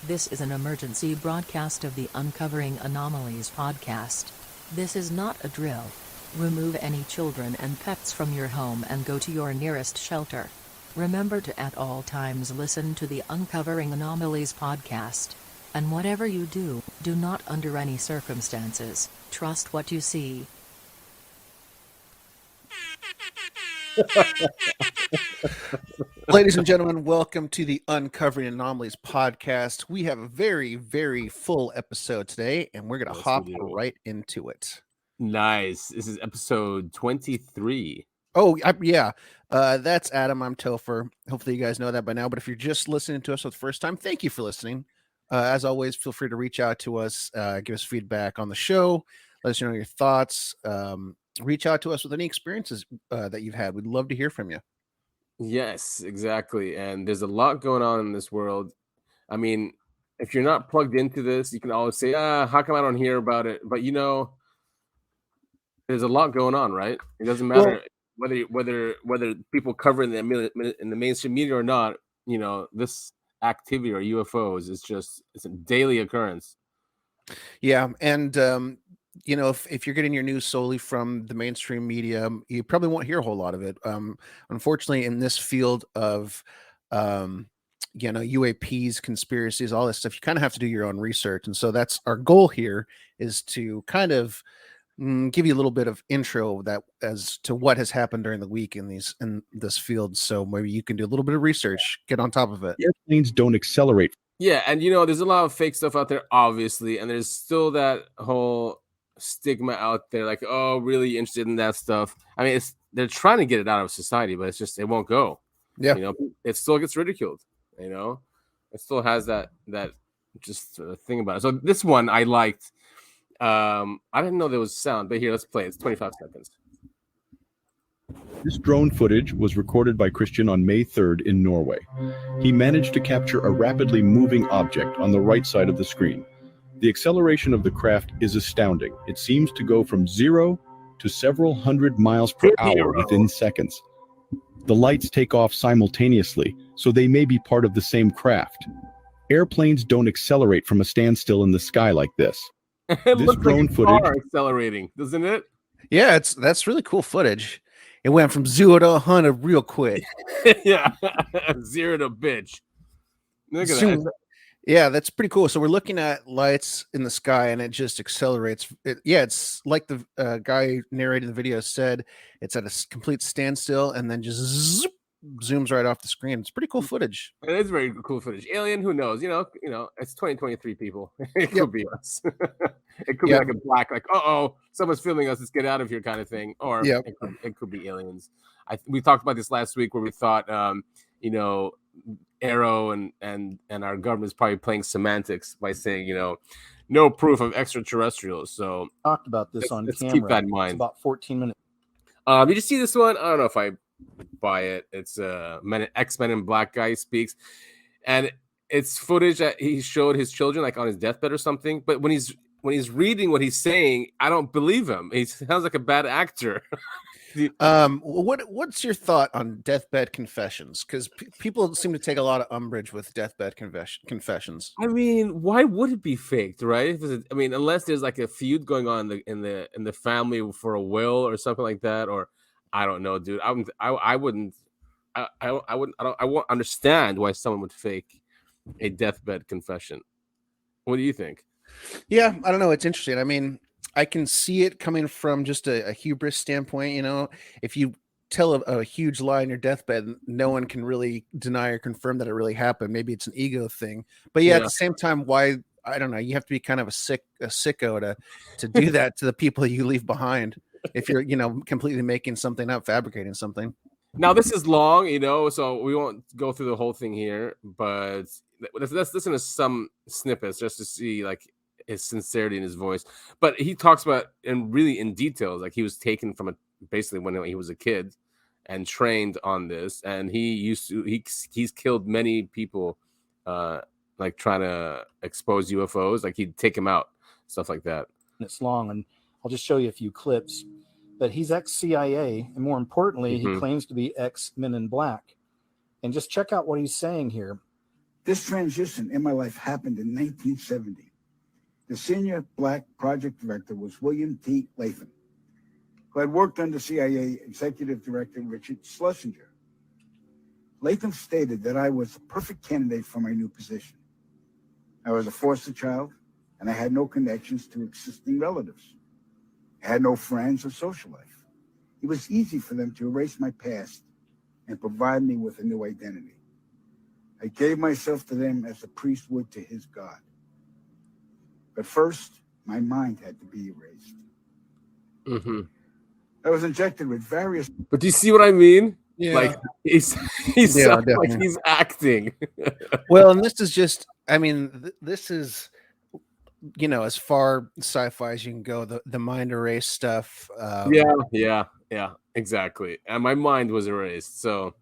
This is an emergency broadcast of the Uncovering Anomalies podcast. This is not a drill. Remove any children and pets from your home and go to your nearest shelter. Remember to at all times listen to the Uncovering Anomalies podcast. And whatever you do, do not under any circumstances trust what you see. Ladies and gentlemen, welcome to the Uncovering Anomalies podcast. We have a very, very full episode today, and we're going to hop right into it. Nice. This is episode 23. Oh, yeah. That's Adam. I'm Topher. Hopefully you guys know that by now, but if you're just listening to us for the first time, thank you for listening. As always, feel free to reach out to us, give us feedback on the show, let us know your thoughts, reach out to us with any experiences that you've had. We'd love to hear from you. Yes, exactly. And there's a lot going on in this world. I mean, if you're not plugged into this, you can always say, how come I don't hear about it? But, there's a lot going on, right? It doesn't matter whether people cover it in the mainstream media or not. This activity or UFOs it's a daily occurrence. Yeah. And, if you're getting your news solely from the mainstream media, you probably won't hear a whole lot of it. Unfortunately, in this field of, UAPs, conspiracies, all this stuff, you kind of have to do your own research. And so that's our goal here, is to kind of give you a little bit of intro as to what has happened during the week in this field. So maybe you can do a little bit of research, get on top of it. Airplanes don't accelerate. Yeah, and there's a lot of fake stuff out there, obviously, and there's still that whole stigma out there, like, oh, really interested in that stuff. I mean, they're trying to get it out of society, but it won't go. Yeah, it still gets ridiculed. It still has that just thing about it. So this one I liked. I didn't know there was sound, but here, let's play. It's 25 seconds. This drone footage was recorded by Christian on May 3rd in Norway. He managed to capture a rapidly moving object on the right side of the screen. The acceleration of the craft is astounding. It seems to go from 0 to several hundred miles per hour within seconds. The lights take off simultaneously, so they may be part of the same craft. Airplanes don't accelerate from a standstill in the sky like this. It looks drone like footage accelerating, doesn't it? Yeah, that's really cool footage. It went from 0 to 100 real quick. Yeah, 0 to bitch. Look at that. Yeah, that's pretty cool. So we're looking at lights in the sky, and it just accelerates. It's like the guy narrating the video said. It's at a complete standstill, and then just zooms right off the screen. It's pretty cool footage. It is very cool footage. Alien, who knows? It's 2023 people. It could be us. It could be like a black, like, someone's filming us. Let's get out of here, kind of thing. Or it could be aliens. We talked about this last week, where we thought, Arrow and our government's probably playing semantics by saying, no proof of extraterrestrials. So talked about this on let's camera. Keep that in mind. It's about 14 minutes. Did you see this one? I don't know if I buy it. It's X-Men and Black guy speaks, and it's footage that he showed his children, like on his deathbed or something. But when he's reading what he's saying, I don't believe him. He sounds like a bad actor. What's your thought on deathbed confessions? Because people seem to take a lot of umbrage with deathbed confessions. I mean, why would it be faked, right? Unless there's like a feud going on in the family for a will or something like that, or I don't know, dude. I won't understand why someone would fake a deathbed confession. What do you think? Yeah, I don't know. It's interesting. I mean, I can see it coming from just a hubris standpoint. If you tell a huge lie in your deathbed, no one can really deny or confirm that it really happened. Maybe it's an ego thing. But at the same time, why? I don't know. You have to be kind of a sicko to do that to the people you leave behind. If you're, completely making something up, fabricating something. Now, this is long, so we won't go through the whole thing here, but let's listen to some snippets just to see, like, his sincerity in his voice. But he talks about, and really in details, like, he was taken from basically when he was a kid and trained on this, and he's killed many people, like, trying to expose UFOs. Like, he'd take him out, stuff like that. It's long, and I'll just show you a few clips. But he's ex-CIA, and more importantly, he claims to be ex-Men in Black. And just check out what he's saying here. This transition in my life happened in 1970. The senior black project director was William T. Latham, who had worked under CIA Executive Director Richard Schlesinger. Latham stated that I was the perfect candidate for my new position. I was a foster child, and I had no connections to existing relatives. I had no friends or social life. It was easy for them to erase my past and provide me with a new identity. I gave myself to them as a priest would to his God. But first, my mind had to be erased. Mm-hmm. I was injected with various... But do you see what I mean? Yeah. Like he's Yeah, like definitely. he's acting. Well, and this is just, I mean, this is, you know, as far sci-fi as you can go, the mind erase stuff. Yeah, exactly. And my mind was erased, so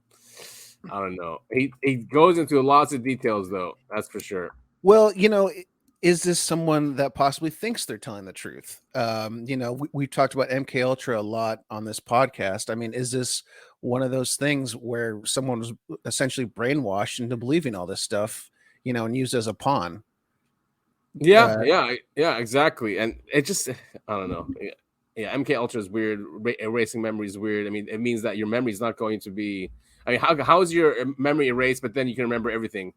I don't know. He goes into lots of details, though. That's for sure. Well, you know, is this someone that possibly thinks they're telling the truth? You know, we've talked about MK Ultra a lot on this podcast. I mean, is this one of those things where someone was essentially brainwashed into believing all this stuff, you know, and used as a pawn? Yeah, exactly. And it just, I don't know. Yeah, MK Ultra is weird. Erasing memory is weird. I mean, it means that your memory is not going to be. I mean, how is your memory erased, but then you can remember everything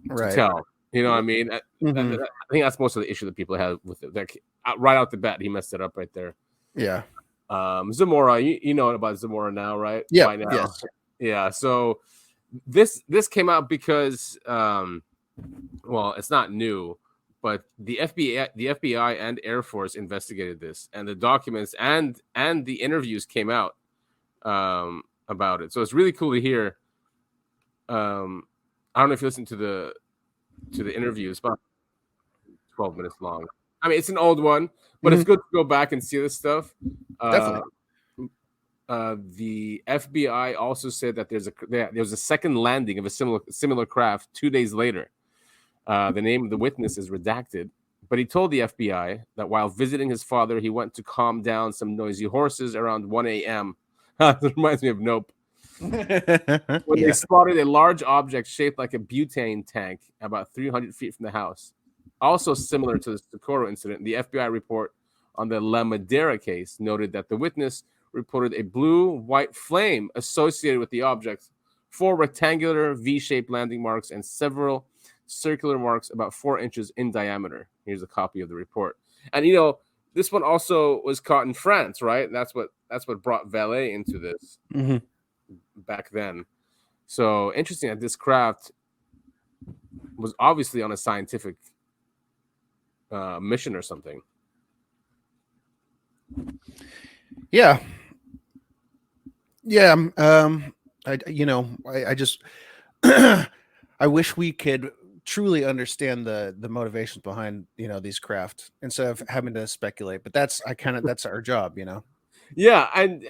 to tell? You know what I mean? I think that's most of the issue that people have with it. Like, right out the bat, he messed it up right there. Yeah. Zamora, you know about Zamora now, right? Yeah. By now. Yes. Yeah. So this came out because, well, it's not new, but the FBI and Air Force investigated this, and the documents and the interviews came out about it. So it's really cool to hear. I don't know if you listen to the interviews, about 12 minutes long. I mean, it's an old one, but it's good to go back and see this stuff. Definitely. The FBI also said that there was a second landing of a similar craft 2 days later. The name of the witness is redacted, but he told the FBI that while visiting his father, he went to calm down some noisy horses around 1 a.m. That reminds me of Nope. When they spotted a large object shaped like a butane tank about 300 feet from the house. Also similar to the Socorro incident, the FBI report on the La Madera case noted that the witness reported a blue-white flame associated with the object, 4 rectangular V-shaped landing marks, and several circular marks about 4 inches in diameter. Here's a copy of the report. And, you know, this one also was caught in France, right? That's what brought Valet into this back then. So interesting that this craft was obviously on a scientific mission or something. Yeah. I just I wish we could truly understand the motivations behind, you know, these craft instead of having to speculate. But that's our job, you know. Yeah, and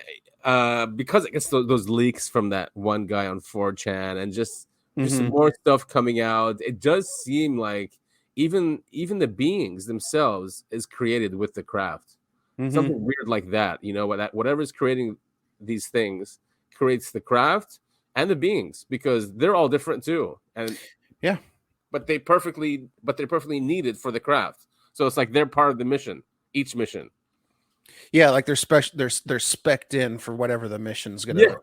because I guess those leaks from that one guy on 4chan and just some more stuff coming out, it does seem like even the beings themselves is created with the craft. Something weird like that, you know, whatever's creating these things creates the craft and the beings, because they're all different too. And but they're perfectly needed for the craft. So it's like they're part of the mission, each mission. Yeah, like they're spec'd in for whatever the mission's gonna.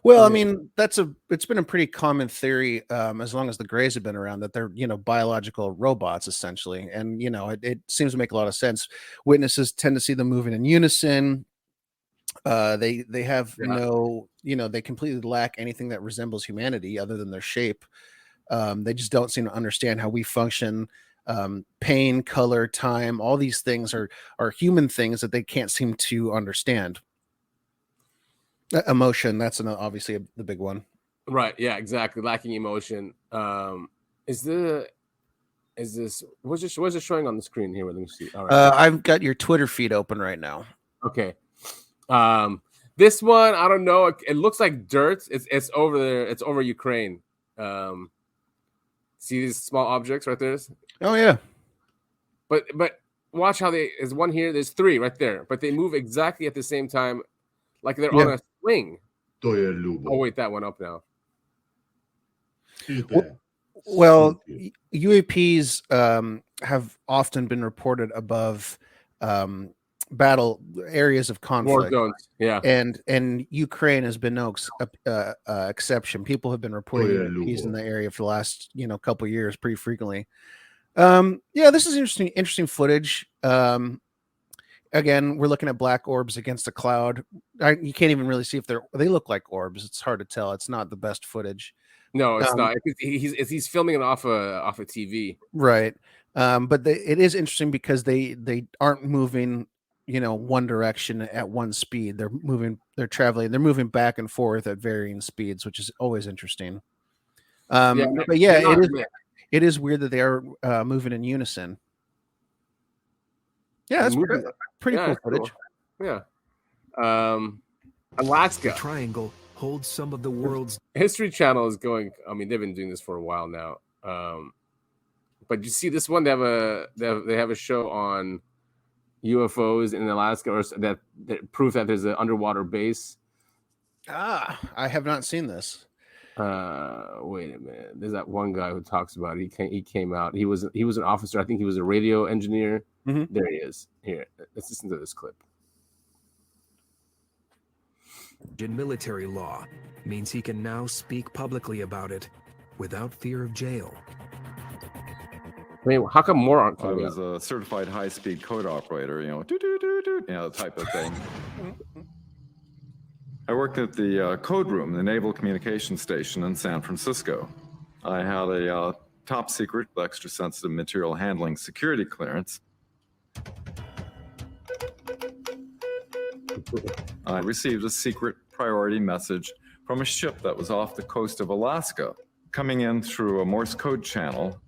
Well, I mean, it's been a pretty common theory as long as the Greys have been around, that they're, you know, biological robots essentially, and you know it seems to make a lot of sense. Witnesses tend to see them moving in unison. They have no, you know, they completely lack anything that resembles humanity other than their shape. They just don't seem to understand how we function. Pain, color, time, all these things are human things that they can't seem to understand. Emotion, that's obviously the big one. Right, yeah, exactly. Lacking emotion. Is this what's it showing on the screen here? Let me see. All right. I've got your Twitter feed open right now. Okay. This one, I don't know. It looks like dirt. It's over there. It's over Ukraine. See these small objects right there? Oh yeah. But watch how there's one here. There's 3 right there, but they move exactly at the same time, like they're on a swing. Oh wait, that one up now. Well, So UAPs have often been reported above battle areas of War conflict, zones. Yeah. and Ukraine has been no exception. People have been reporting UAPs in the area for the last couple years pretty frequently. Yeah, this is interesting footage. Again, we're looking at black orbs against a cloud. You can't even really see if they look like orbs. It's hard to tell. It's not the best footage. No, it's not. He's filming it off a TV. Right. But it is interesting because they aren't moving, one direction at one speed. They're moving back and forth at varying speeds, which is always interesting. But yeah, it is weird that they are moving in unison. Yeah, that's pretty cool footage. Cool. Yeah. Alaska. The triangle holds some of the world's History Channel is going. I mean, they've been doing this for a while now. But you see this one, they have a show on UFOs in Alaska, or that proof that there's an underwater base. I have not seen this. Wait a minute. There's that one guy who talks about it. He came out. He was an officer. I think he was a radio engineer. Mm-hmm. There he is. Here, let's listen to this clip. in military law means he can now speak publicly about it without fear of jail. I mean, how come more aren't I coming was out? a certified high-speed code operator, type of thing. I worked at the code room, the Naval Communications Station in San Francisco. I had a top secret, extra sensitive material handling security clearance. I received a secret priority message from a ship that was off the coast of Alaska, coming in through a Morse code channel.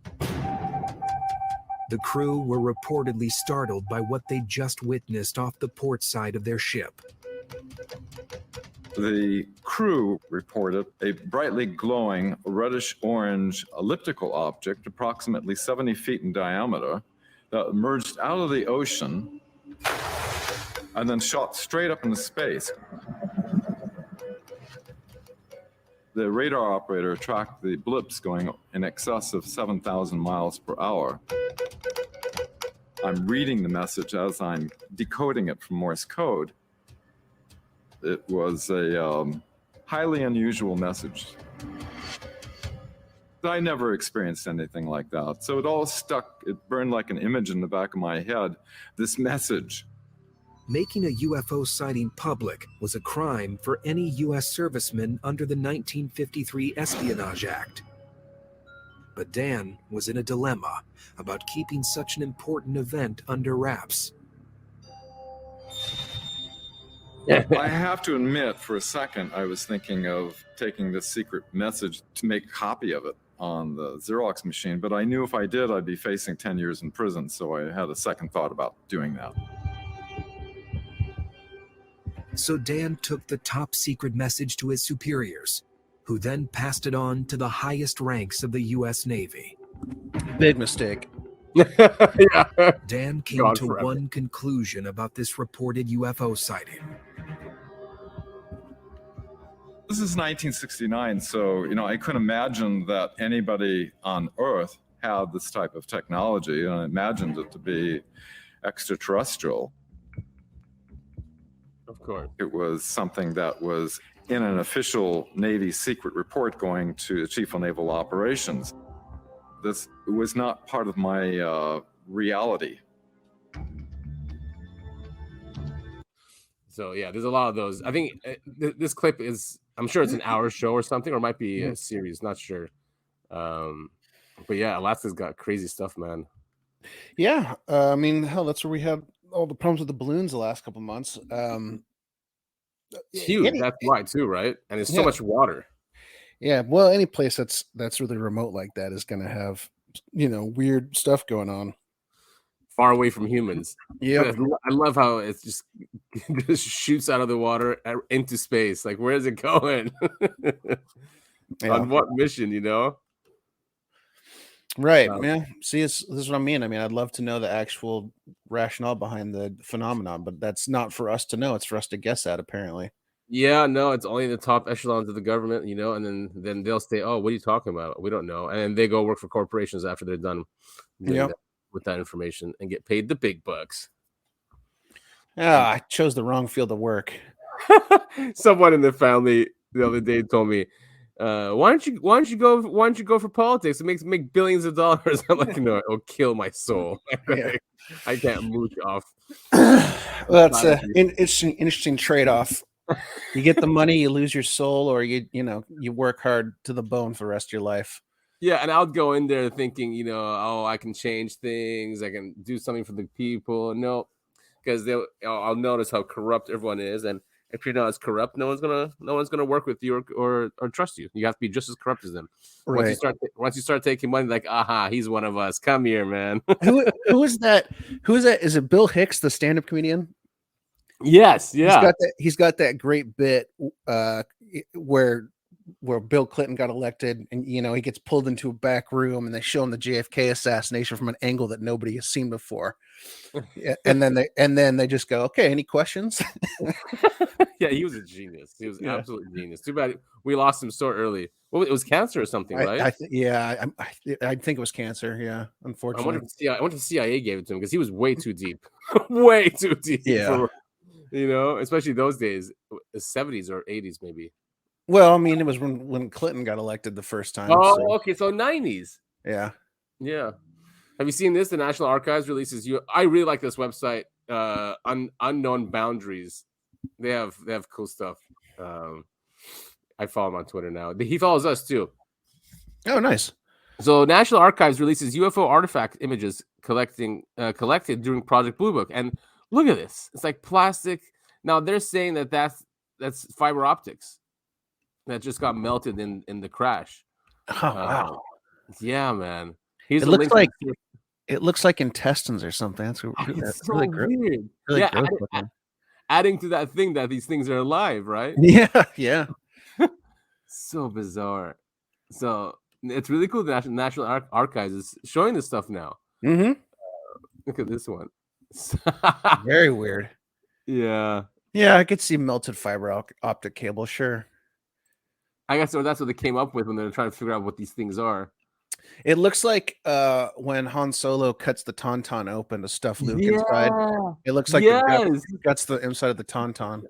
The crew were reportedly startled by what they just witnessed off the port side of their ship. The crew reported a brightly glowing reddish-orange elliptical object approximately 70 feet in diameter that emerged out of the ocean and then shot straight up into space. The radar operator tracked the blips going in excess of 7,000 miles per hour. I'm reading the message as I'm decoding it from Morse code. It was a highly unusual message. I never experienced anything like that. So it all stuck, it burned like an image in the back of my head, this message. Making a UFO sighting public was a crime for any U.S. serviceman under the 1953 Espionage Act. But Dan was in a dilemma about keeping such an important event under wraps. I have to admit, for a second, I was thinking of taking this secret message to make a copy of it on the Xerox machine, but I knew if I did, I'd be facing 10 years in prison, so I had a second thought about doing that. So Dan took the top secret message to his superiors, who then passed it on to the highest ranks of the U.S. Navy. Big mistake. Yeah. Dan came Gone to forever. one conclusion about this reported UFO sighting. This is 1969, so I couldn't imagine that anybody on Earth had this type of technology, and I imagined it to be extraterrestrial. Of course. It was something that was in an official Navy secret report going to the Chief of Naval Operations. This was not part of my reality. So yeah, there's a lot of those. I think this clip is, I'm sure it's an hour show or something, or it might be a series, not sure. But yeah, Alaska's got crazy stuff, man. Yeah, I mean, hell, that's where we had all the problems with the balloons the last couple months. It's huge. That's why too, right? And there's so much water. Yeah, well, any place that's really remote like that is going to have weird stuff going on. Far away from humans. Yeah, I love how it just shoots out of the water into space. Like, where is it going? On what mission? Right. Yeah. See, this is what I mean. I mean, I'd love to know the actual rationale behind the phenomenon, but that's not for us to know. It's for us to guess at, apparently. Yeah, no, it's only the top echelons of the government, and then they'll say, "Oh, what are you talking about? We don't know," and then they go work for corporations after they're done doing Yep. that with that information and get paid the big bucks. I chose the wrong field of work. Someone in the family the other day told me, why don't you go for politics? It makes make billions of dollars." I'm like, no, it'll kill my soul. Yeah. I can't mooch off. Well, it's an interesting trade-off. You get the money, you lose your soul, or you work hard to the bone for the rest of your life. Yeah, and I'll go in there thinking, oh, I can change things, I can do something for the people. No, because I'll notice how corrupt everyone is, and if you're not as corrupt, no one's gonna work with you or trust you. You have to be just as corrupt as them. Right. Once you start taking money, like, aha, he's one of us. Come here, man. Who is that? Who is that? Is it Bill Hicks, the stand-up comedian? Yes, yeah. He's got that great bit where Bill Clinton got elected, and he gets pulled into a back room, and they show him the JFK assassination from an angle that nobody has seen before. and then they just go, "Okay, any questions?" Yeah, he was a genius. He was absolute genius. Too bad we lost him so early. Well, it was cancer or something, right? I think it was cancer. Yeah, unfortunately. I wonder if the CIA gave it to him because he was way too deep, way too deep. Yeah. Especially those days, 70s or 80s, maybe. Well, I mean, it was when Clinton got elected the first time. Oh, okay, so 90s. Yeah. Yeah. Have you seen this? The National Archives releases I really like this website, Unknown Boundaries. They have cool stuff. I follow him on Twitter now. He follows us too. Oh, nice. So National Archives releases UFO artifact images collected during Project Blue Book. And look at this. It's like plastic. Now they're saying that's fiber optics that just got melted in the crash. Oh, wow. Yeah, man. It looks like intestines or something. That's so really weird. Really yeah, gross adding to that thing that these things are alive, right? Yeah. So bizarre. So it's really cool. The National Archives is showing this stuff now. Mm-hmm. Look at this one. Very weird. Yeah. Yeah, I could see melted fiber optic cable. Sure. I guess that's what they came up with when they're trying to figure out what these things are. It looks like when Han Solo cuts the tauntaun open to stuff Luke inside. It looks like that's the inside of the tauntaun.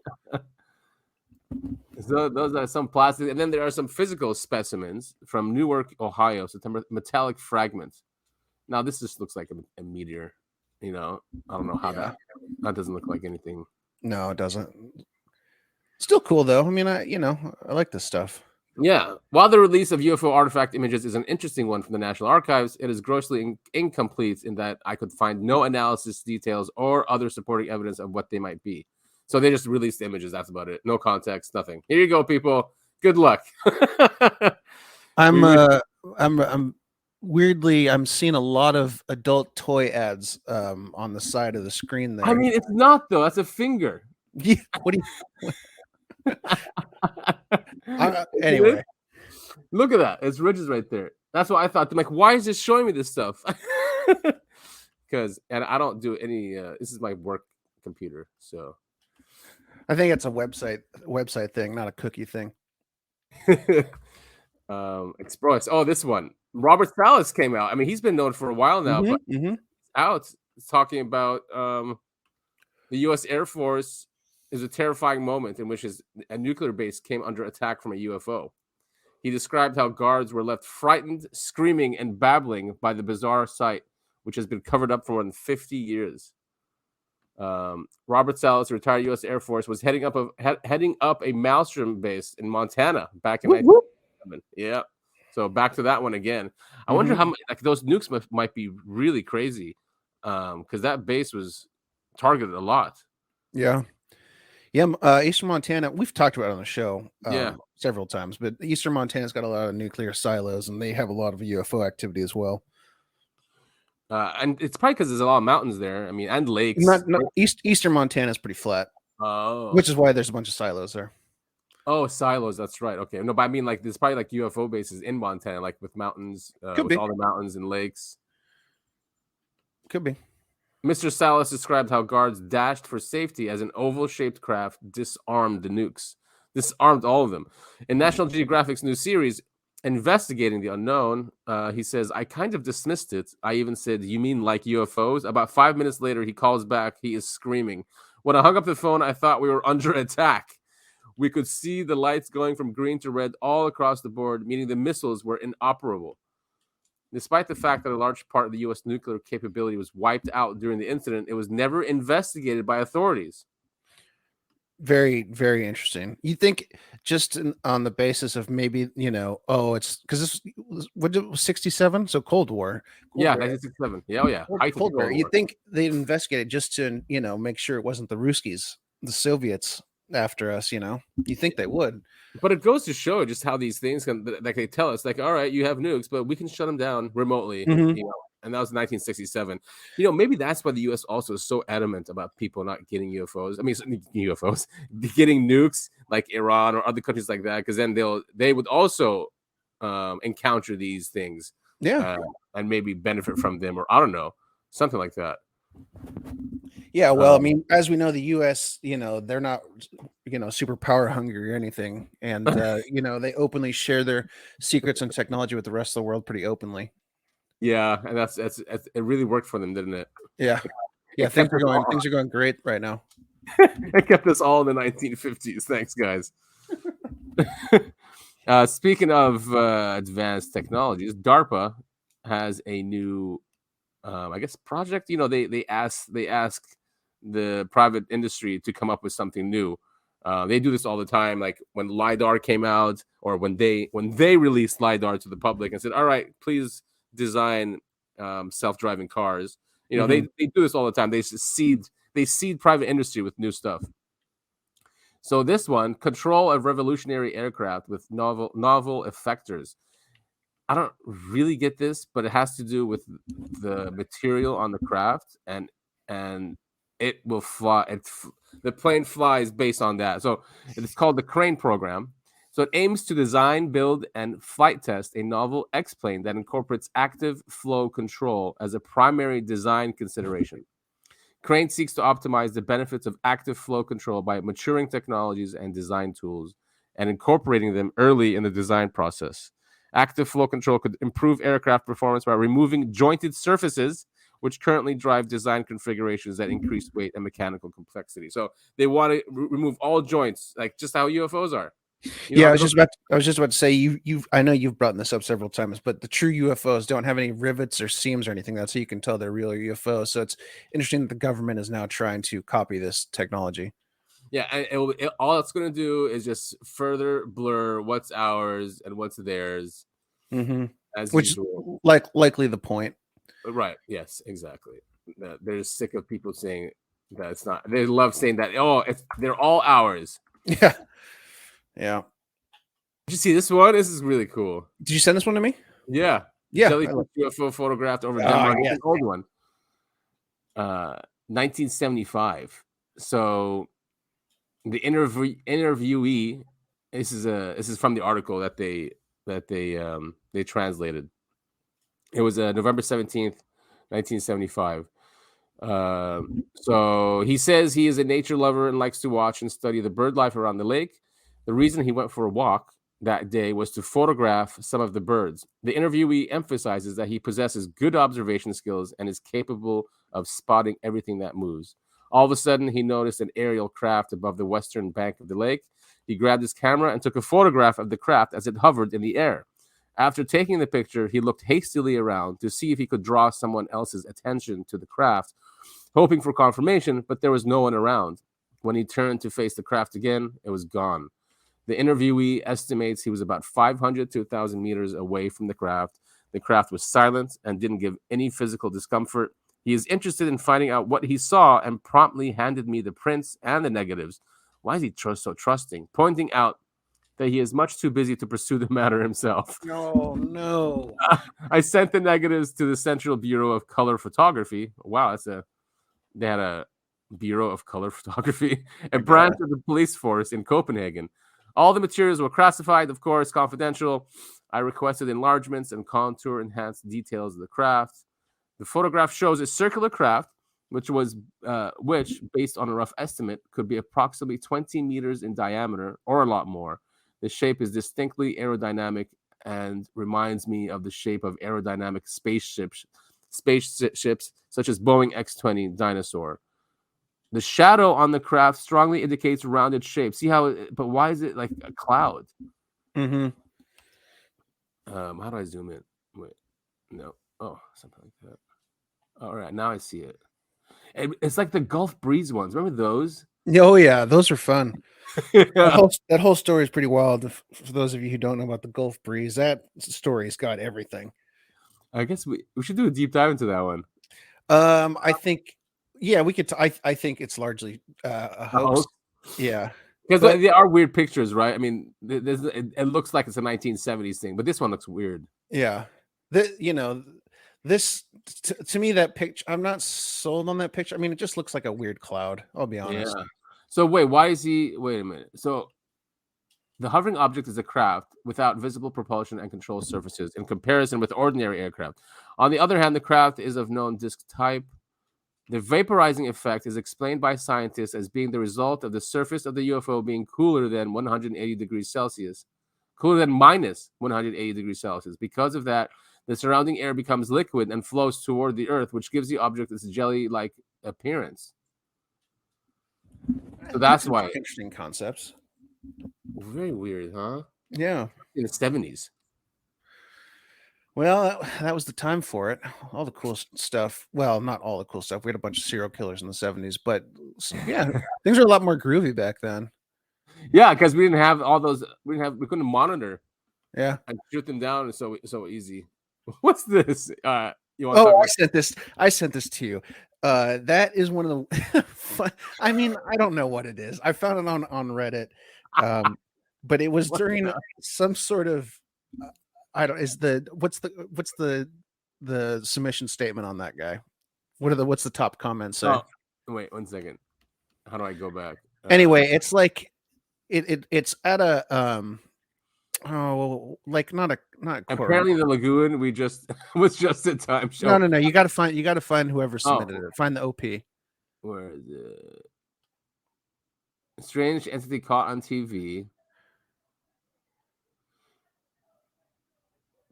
So those are some plastic, and then there are some physical specimens from Newark, Ohio. September metallic fragments. Now this just looks like a meteor. I don't know how that doesn't look like anything. No, it doesn't. Still cool though. I mean, I like this stuff. Yeah. While the release of UFO artifact images is an interesting one from the National Archives, it is grossly incomplete in that I could find no analysis details or other supporting evidence of what they might be. So they just released the images. That's about it. No context, nothing. Here you go, people. Good luck. I'm weirdly, I'm seeing a lot of adult toy ads on the side of the screen there. I mean, it's not though. That's a finger. Yeah. What do you? Anyway, look at that. It's ridges right there. That's what I thought. I'm like, why is this showing me this stuff? Because I don't do any. This is my work computer, so I think it's a website thing, not a cookie thing. Express. Oh, this one. Robert Salas came out. I mean, he's been known for a while now, but out talking about the U.S. Air Force is a terrifying moment in which a nuclear base came under attack from a UFO. He described how guards were left frightened, screaming, and babbling by the bizarre sight, which has been covered up for more than 50 years. Robert Salas, retired U.S. Air Force, was heading up a Maelstrom base in Montana back in 1997. Yeah. So back to that one again. I wonder how much, those nukes might be really crazy, because that base was targeted a lot. Yeah. Eastern Montana, we've talked about it on the show several times, but Eastern Montana's got a lot of nuclear silos, and they have a lot of UFO activity as well. And it's probably because there's a lot of mountains there. I mean, and lakes. Eastern Montana is pretty flat. Oh, which is why there's a bunch of silos there. Oh, silos. That's right. Okay. No, but I mean, there's probably UFO bases in Montana, with mountains, with all the mountains and lakes. Could be. Mr. Salas described how guards dashed for safety as an oval-shaped craft disarmed the nukes. disarmed all of them. In National Geographic's new series, Investigating the Unknown, he says, I kind of dismissed it. I even said, you mean like UFOs? About 5 minutes later, he calls back. He is screaming. When I hung up the phone, I thought we were under attack. We could see the lights going from green to red all across the board, meaning the missiles were inoperable. Despite the fact that a large part of the U.S. nuclear capability was wiped out during the incident, it was never investigated by authorities. Very, very interesting. You think just on the basis of maybe, it's because this was 67, so Cold War. Yeah, 1967. Yeah, oh yeah. Cold War. You think they'd investigate just to, make sure it wasn't the Ruskies, the Soviets after us, You think they would. But it goes to show just how these things can, like they tell us, like, all right, you have nukes, but we can shut them down remotely, and that was 1967. Maybe that's why the U.S. also is so adamant about people not getting UFOs. I mean, UFOs, getting nukes like Iran or other countries like that, because then they would also encounter these things, and maybe benefit from them, or I don't know, something like that. Yeah, well, I mean, as we know, the U.S., they're not, super power hungry or anything, and they openly share their secrets and technology with the rest of the world pretty openly. Yeah, and that's it. Really worked for them, didn't it? Yeah, things are going great right now. It kept us all in the 1950s. Thanks, guys. Speaking of advanced technologies, DARPA has a new, I guess, project. They ask the private industry to come up with something new. They do this all the time. Like when LiDAR came out, or when they released LiDAR to the public and said, "All right, please design self-driving cars." They do this all the time. They seed private industry with new stuff. So this one, control of revolutionary aircraft with novel effectors. I don't really get this, but it has to do with the material on the craft, and it will fly. The plane flies based on that. So it's called the Crane program. So it aims to design, build, and flight test a novel X-plane that incorporates active flow control as a primary design consideration. Crane seeks to optimize the benefits of active flow control by maturing technologies and design tools and incorporating them early in the design process. Active flow control could improve aircraft performance by removing jointed surfaces, which currently drive design configurations that increase weight and mechanical complexity. So they want to remove all joints, like just how UFOs are. I was just about to say, I know you've brought this up several times, but the true UFOs don't have any rivets or seams or anything. That's how you can tell they're real UFOs. So it's interesting that the government is now trying to copy this technology. Yeah, and all it's going to do is just further blur what's ours and what's theirs, as which usual. Is likely the point. Right. Yes, exactly. They're sick of people saying that it's not. They love saying that. Oh, they're all ours. Yeah. Yeah. Did you see this one? This is really cool. Did you send this one to me? Yeah. Yeah. Jellyfish UFO photographed over Denmark. An old one. 1975. So the interviewee. This is from the article that they translated. It was November 17th, 1975. So he says he is a nature lover and likes to watch and study the bird life around the lake. The reason he went for a walk that day was to photograph some of the birds. The interviewee emphasizes that he possesses good observation skills and is capable of spotting everything that moves. All of a sudden, he noticed an aerial craft above the western bank of the lake. He grabbed his camera and took a photograph of the craft as it hovered in the air. After taking the picture, he looked hastily around to see if he could draw someone else's attention to the craft, hoping for confirmation, but there was no one around. When he turned to face the craft again, it was gone. The interviewee estimates he was about 500 to 1,000 meters away from the craft. The craft was silent and didn't give any physical discomfort. He is interested in finding out what he saw and promptly handed me the prints and the negatives. Why is he so trusting? Pointing out that he is much too busy to pursue the matter himself. No. I sent the negatives to the Central Bureau of Color Photography. Wow, they had a Bureau of Color Photography, a branch of the police force in Copenhagen. All the materials were classified, of course, confidential. I requested enlargements and contour enhanced details of the craft. The photograph shows a circular craft which based on a rough estimate, could be approximately 20 meters in diameter or a lot more. The shape is distinctly aerodynamic and reminds me of the shape of aerodynamic spaceships such as Boeing X-20 Dinosaur. The shadow on the craft strongly indicates rounded shape. See how? But why is it like a cloud? Mm-hmm. How do I zoom in? Wait, no. Oh, something like that. All right, now I see it. It's like the Gulf Breeze ones. Remember those? Oh yeah, those are fun. Yeah. That whole story is pretty wild. For those of you who don't know about the Gulf Breeze, that story's got everything. I guess we should do a deep dive into that one. I think, yeah, we could. I think it's largely a hoax. Yeah, because but they are weird pictures, right? I mean, it looks like it's a 1970s thing, but this one looks weird. yeah, this to me, that picture, I'm not sold on that picture. I mean, it just looks like a weird cloud. I'll be honest. Yeah. So wait, why is he? Wait a minute. So the hovering object is a craft without visible propulsion and control surfaces in comparison with ordinary aircraft. On the other hand, the craft is of known disk type. The vaporizing effect is explained by scientists as being the result of the surface of the UFO being cooler than 180 degrees Celsius, cooler than minus 180 degrees Celsius. Because of that, the surrounding air becomes liquid and flows toward the Earth, which gives the object its jelly-like appearance. So that's why. Interesting concepts. Very weird, huh? Yeah. In the 70s. Well, that was the time for it. All the cool stuff. Well, not all the cool stuff. We had a bunch of serial killers in the 70s, but yeah, things were a lot more groovy back then. Yeah, because we didn't have all those. We couldn't monitor. Yeah, and shoot them down. It's so easy. What's this? You want? Oh, I sent this to you. That is one of the. I mean, I don't know what it is. I found it on Reddit, but it was during some sort of. I don't. What's the submission statement on that guy? What's the top comments say? Oh, wait 1 second. How do I go back? Anyway, it's like it's at a like not apparently the lagoon we just was just a time show. No. You gotta find whoever submitted it. Find the OP. Where is it? Strange entity caught on TV.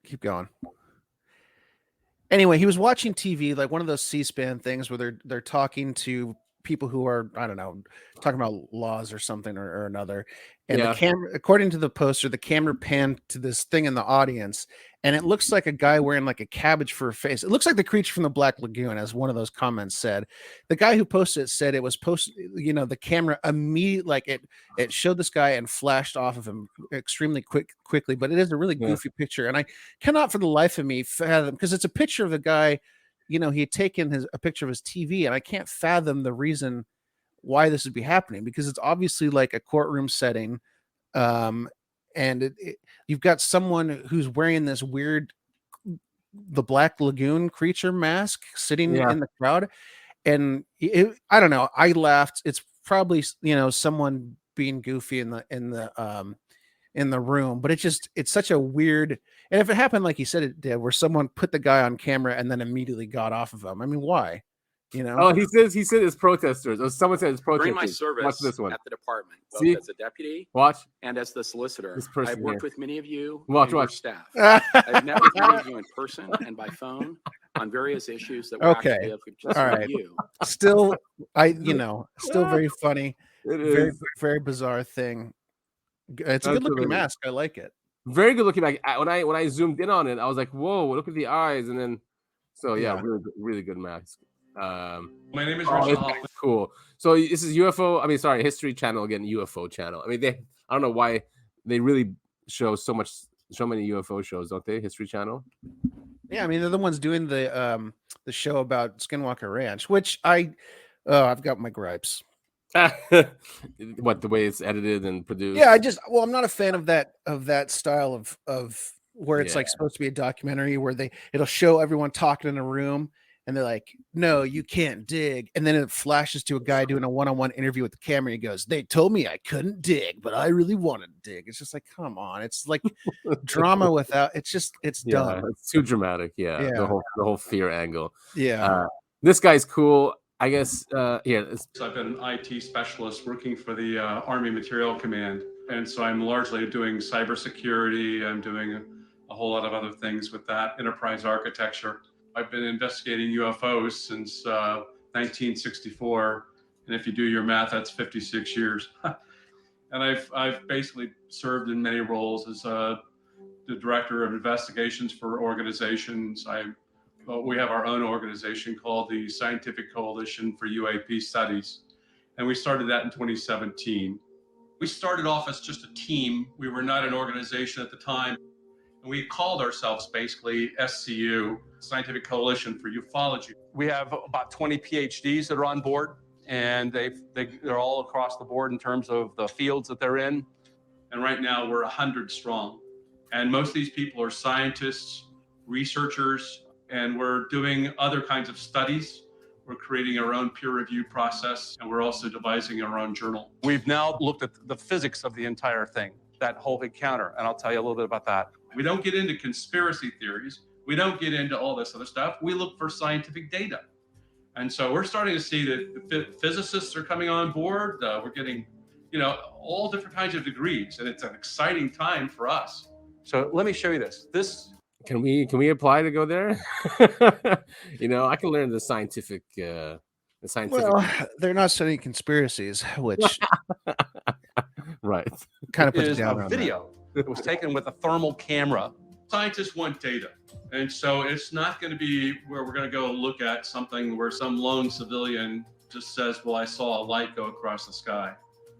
Keep going. Anyway, he was watching TV, like one of those C-SPAN things where they're talking to people who are, I don't know, talking about laws or something or another. And the camera, according to the poster, the camera panned to this thing in the audience, and it looks like a guy wearing like a cabbage for a face. It looks like the creature from the Black Lagoon, as one of those comments said. The guy who posted it said it was posted, the camera immediately, like it showed this guy and flashed off of him extremely quickly, but it is a really goofy picture. And I cannot for the life of me fathom, because it's a picture of the guy, he had taken a picture of his TV, and I can't fathom the reason why this would be happening, because it's obviously like a courtroom setting. And you've got someone who's wearing this weird, the Black Lagoon creature mask sitting in the crowd. And I don't know. I laughed. It's probably, someone being goofy in the room, but it's such a weird. And if it happened like he said it did, where someone put the guy on camera and then immediately got off of him, I mean, why? Oh, he said it's protesters. Or someone said it's protesters. During my service Watch this one. at the department, both as a deputy and as the solicitor, I've worked with many of you and your staff. I've met with many of you in person and by phone on various issues that were actually of just you. Still, still very funny. It is very, very bizarre thing. It's a good looking mask. I like it. Very good looking. Like when I zoomed in on it, I was like, "Whoa! Look at the eyes!" And then, really, really good mask. My name is Richard Hoffman. Cool. So this is UFO. I mean, sorry, History Channel again. UFO channel. I mean, I don't know why they really show so many UFO shows, don't they? History Channel. Yeah, I mean, they're the ones doing the show about Skinwalker Ranch, which I've got my gripes. What, the way it's edited and produced? Yeah, I'm not a fan of that style of where it's like supposed to be a documentary where it'll show everyone talking in a room. And they're like, no, you can't dig. And then it flashes to a guy doing a one-on-one interview with the camera. He goes, they told me I couldn't dig, but I really wanted to dig. It's just like, come on. It's like drama without, it's dumb. It's too dramatic. Yeah. The whole fear angle. Yeah. This guy's cool. I guess, I've been an IT specialist working for the Army Material Command. And so I'm largely doing cybersecurity. I'm doing a whole lot of other things with that, enterprise architecture. I've been investigating UFOs since 1964. And if you do your math, that's 56 years. And I've basically served in many roles as the director of investigations for organizations. We have our own organization called the Scientific Coalition for UAP Studies. And we started that in 2017. We started off as just a team. We were not an organization at the time. And we called ourselves basically SCU, Scientific Coalition for Ufology. We have about 20 PhDs that are on board, and they're all across the board in terms of the fields that they're in. And right now we're 100 strong. And most of these people are scientists, researchers, and we're doing other kinds of studies. We're creating our own peer review process, and we're also devising our own journal. We've now looked at the physics of the entire thing, that whole encounter, and I'll tell you a little bit about that. We don't get into conspiracy theories. We don't get into all this other stuff. We look for scientific data. And so we're starting to see that the physicists are coming on board. We're getting, all different kinds of degrees, and it's an exciting time for us. So let me show you this. Can we apply to go there? I can learn the scientific. Well, they're not studying conspiracies, which right kind of puts is it down a on video that was taken with a thermal camera. Scientists want data, and so it's not going to be where we're going to go look at something where some lone civilian just says, "Well, I saw a light go across the sky."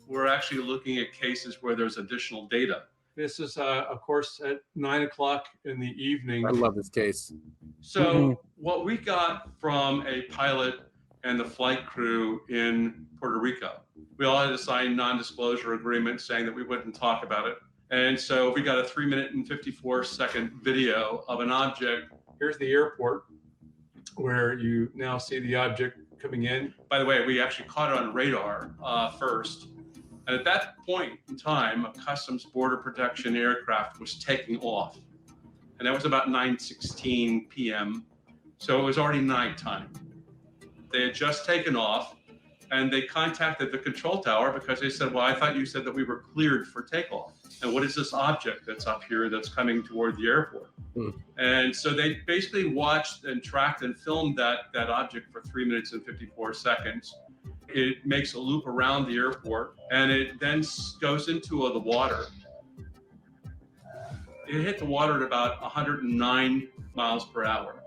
We're actually looking at cases where there's additional data. This is, of course, at 9 o'clock in the evening. I love this case. So what we got from a pilot and the flight crew in Puerto Rico, we all had to sign non-disclosure agreements saying that we wouldn't talk about it. And so we got a 3-minute and 54-second video of an object. Here's the airport where you now see the object coming in. By the way, we actually caught it on radar first. And at that point in time, a Customs Border Protection aircraft was taking off. And that was about 9:16 p.m. So it was already nighttime. They had just taken off, and they contacted the control tower because they said, "Well, I thought you said that we were cleared for takeoff. And what is this object that's up here that's coming toward the airport?" And so they basically watched and tracked and filmed that object for 3 minutes and 54 seconds. It makes a loop around the airport, and it then goes into the water. It hit the water at about 109 miles per hour.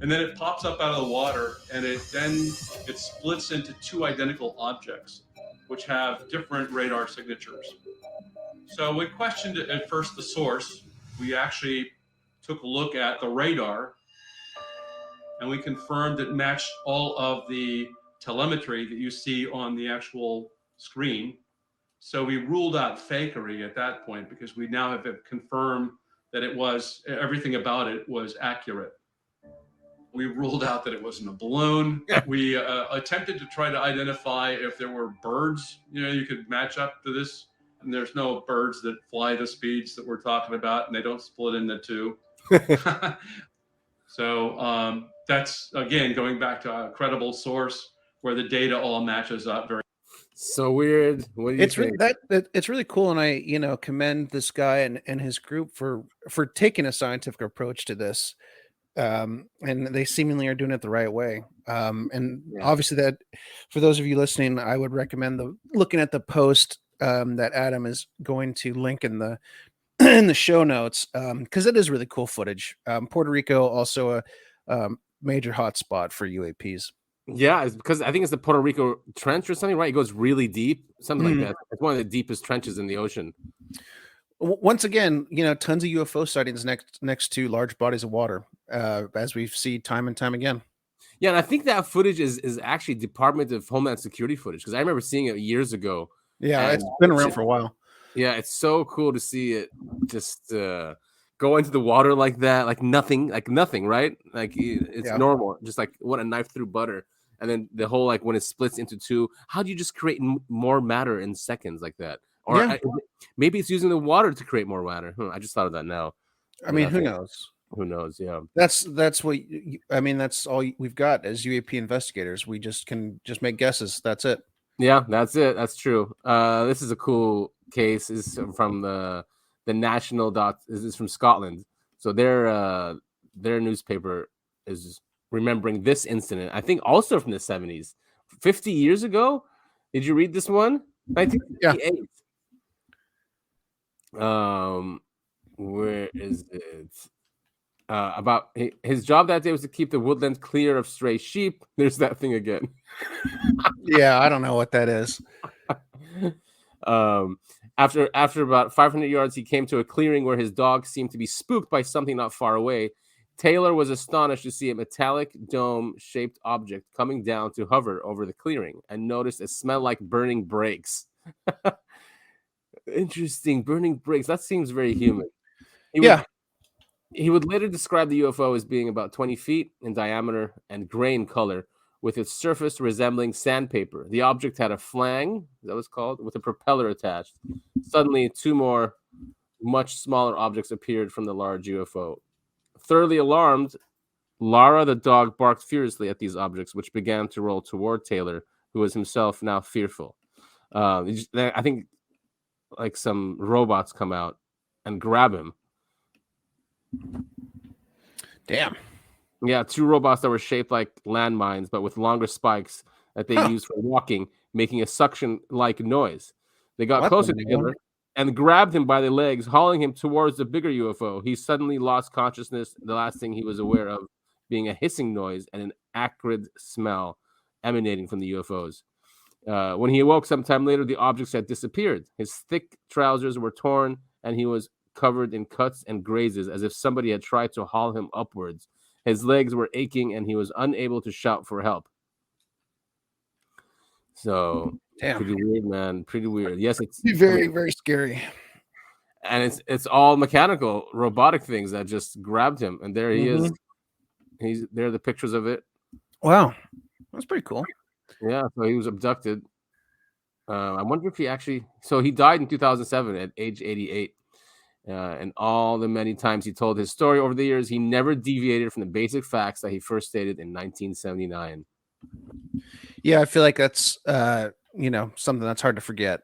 And then it pops up out of the water, and it splits into two identical objects, which have different radar signatures. So we questioned at first the source. We actually took a look at the radar, and we confirmed it matched all of the telemetry that you see on the actual screen. So we ruled out fakery at that point because we now have confirmed that everything about it was accurate. We ruled out that it wasn't a balloon. We attempted to try to identify if there were birds, you could match up to this. And there's no birds that fly the speeds that we're talking about, and they don't split into two. So that's, again, going back to a credible source where the data all matches up very. So weird. What do you think? It's really cool, and I commend this guy and his group for taking a scientific approach to this, and they seemingly are doing it the right way. Obviously, that for those of you listening, I would recommend looking at the post that Adam is going to link in the show notes, because it is really cool footage. Puerto Rico also a major hotspot for UAPs. Yeah, it's because I think it's the Puerto Rico Trench or something, right? It goes really deep, something like that. It's one of the deepest trenches in the ocean. Once again, tons of UFO sightings next to large bodies of water, as we see time and time again. Yeah, and I think that footage is actually Department of Homeland Security footage, because I remember seeing it years ago. Yeah, it's been around for a while. Yeah, it's so cool to see it just go into the water like that, like nothing, right? Like it's normal, just like what a knife through butter. And then the whole, like when it splits into two, how do you just create more matter in seconds like that? Or maybe it's using the water to create more matter. I just thought of that now. I mean, who knows? Who knows? Yeah. That's what I mean. That's all we've got as UAP investigators. We can just make guesses. That's it. Yeah, that's it. That's true. This is a cool case. Is from the National dot. This is from Scotland. So their newspaper is remembering this incident. I think also from the 70s, 50 years ago. Did you read this one? 1958. Yeah. Where is it? About his job that day was to keep the woodlands clear of stray sheep. There's that thing again. Yeah, I don't know what that is. After about 500 yards, he came to a clearing where his dog seemed to be spooked by something not far away. Taylor was astonished to see a metallic dome-shaped object coming down to hover over the clearing and noticed a smell like burning brakes. Interesting, burning brakes. That seems very human. He would later describe the UFO as being about 20 feet in diameter and gray in color, with its surface resembling sandpaper. The object had a flang, that was called, with a propeller attached. Suddenly, two more, much smaller objects appeared from the large UFO. Thoroughly alarmed, Lara the dog barked furiously at these objects, which began to roll toward Taylor, who was himself now fearful. I think like some robots come out and grab him. Damn. Yeah, two robots that were shaped like landmines, but with longer spikes that they used for walking, making a suction-like noise. They got closer together and grabbed him by the legs, hauling him towards the bigger UFO. He suddenly lost consciousness, the last thing he was aware of being a hissing noise and an acrid smell emanating from the UFOs. When he awoke sometime later, the objects had disappeared. His thick trousers were torn, and he was covered in cuts and grazes, as if somebody had tried to haul him upwards. His legs were aching, and he was unable to shout for help. So, pretty weird, man. Pretty weird. Yes, it's very, very scary. And it's all mechanical, robotic things that just grabbed him, and there he is. There are the pictures of it. Wow, that's pretty cool. Yeah, so he was abducted. I wonder if he actually. So he died in 2007 at age 88. And all the many times he told his story over the years, he never deviated from the basic facts that he first stated in 1979. Yeah, I feel like that's something that's hard to forget.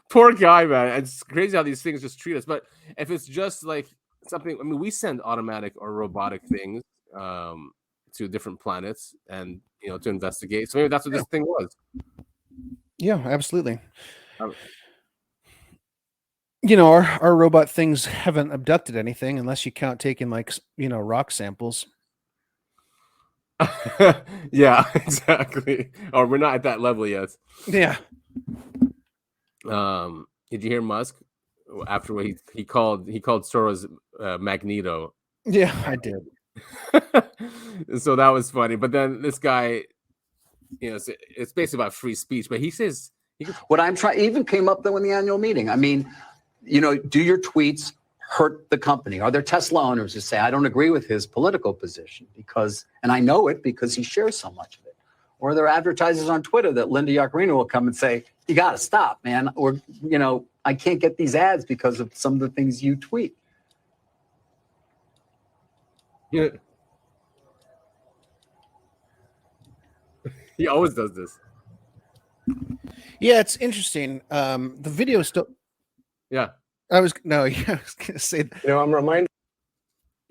Poor guy, man. It's crazy how these things just treat us. But if it's just like something, I mean, we send automatic or robotic things to different planets and to investigate. So maybe that's what this thing was. Yeah, absolutely. Our robot things haven't abducted anything unless you count taking rock samples. Yeah, exactly. Or we're not at that level yet. Yeah. Did you hear Musk after what he called Soros Magneto? Yeah, I did. So that was funny. But then this guy, it's basically about free speech. But he says what I'm trying even came up though in the annual meeting. I mean, do your tweets hurt the company? Are there Tesla owners who say, I don't agree with his political position and I know it because he shares so much of it? Or are there advertisers on Twitter that Linda Yaccarino will come and say, you got to stop, man. Or, I can't get these ads because of some of the things you tweet. Yeah. He always does this. Yeah, it's interesting. The video is still... Yeah. I was going to say... I'm reminded...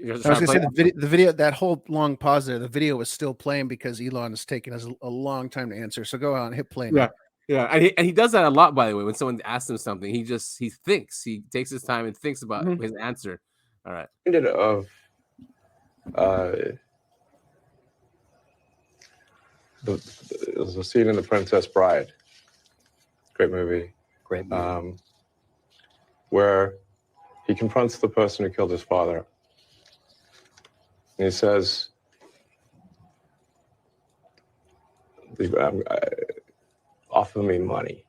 I was going to say the video, that whole long pause there, the video was still playing because Elon is taking us a long time to answer. So go on, hit play now. Yeah. And he does that a lot, by the way. When someone asks him something, he thinks. He takes his time and thinks about his answer. All right. Of the scene in The Princess Bride. Great movie. Where he confronts the person who killed his father. And he says, offer me money.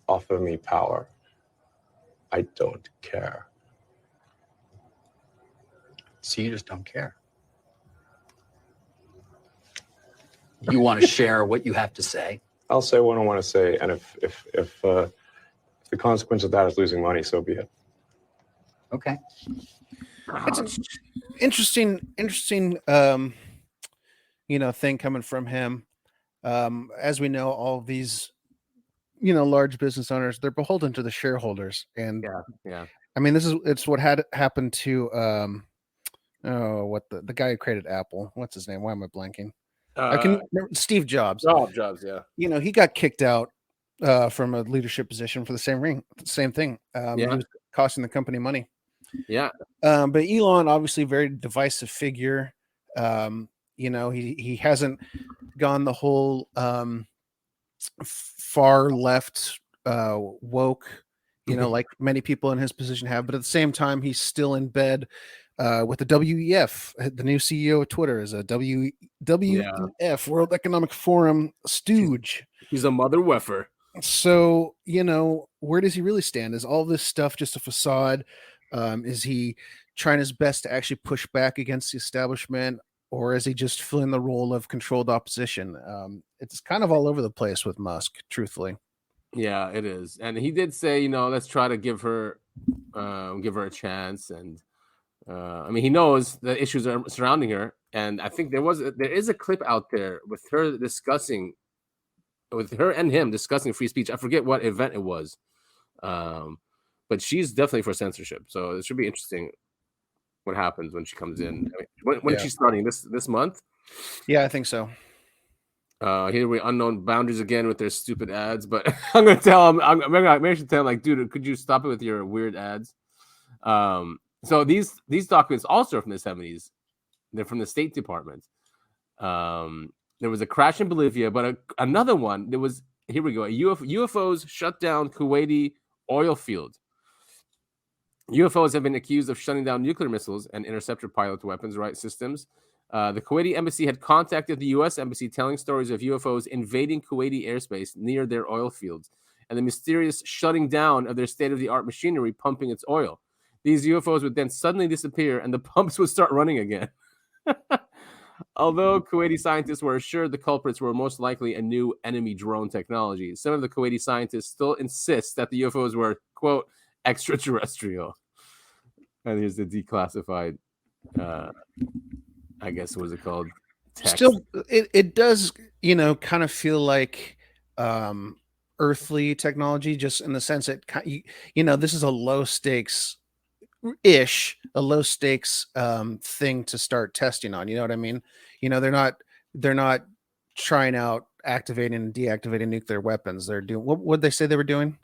Offer me power. I don't care. So you just don't care. You want to share what you have to say. I'll say what I want to say, and if the consequence of that is losing money, so be it. Okay. It's an interesting thing coming from him. As we know, all of these large business owners, they're beholden to the shareholders, and yeah. I mean, it's what had happened to what the guy who created Apple, what's his name? Why am I blanking? I can remember Steve Jobs. Jobs, yeah. He got kicked out from a leadership position for the same thing. He was costing the company money. Yeah. But Elon, obviously, very divisive figure. He hasn't gone the whole far left woke, like many people in his position have. But at the same time, he's still in bed with the WEF. The new CEO of Twitter is a WEF, World Economic Forum stooge. He's a mother weffer. So, where does he really stand? Is all this stuff just a facade? Is he trying his best to actually push back against the establishment, or is he just filling the role of controlled opposition? It's kind of all over the place with Musk, truthfully. Yeah, it is. And he did say, let's try to give her a chance. And I mean, he knows the issues are surrounding her. And I think there is a clip out there with her and him discussing free speech. I forget what event it was. But she's definitely for censorship. So it should be interesting what happens when she comes in. I mean, when she's starting this month? Yeah, I think so. Here we unknown boundaries again with their stupid ads, but I'm gonna tell him. I should tell him, like, dude, could you stop it with your weird ads? So these documents also are from the 70s. They're from the State Department. There was a crash in Bolivia, but another one. Here we go. UFOs shut down Kuwaiti oil field. UFOs have been accused of shutting down nuclear missiles and interceptor pilot weapons systems. The Kuwaiti embassy had contacted the U.S. embassy, telling stories of UFOs invading Kuwaiti airspace near their oil fields and the mysterious shutting down of their state-of-the-art machinery pumping its oil. These UFOs would then suddenly disappear and the pumps would start running again. Although Kuwaiti scientists were assured the culprits were most likely a new enemy drone technology, some of the Kuwaiti scientists still insist that the UFOs were, quote, extraterrestrial. And here's the declassified, I guess, what is it called? Text. Still, it does, kind of feel like earthly technology, just in the sense that, this is a low stakes thing to start testing on. You know what I mean? They're not trying out activating and deactivating nuclear weapons. They're doing what they say they were doing?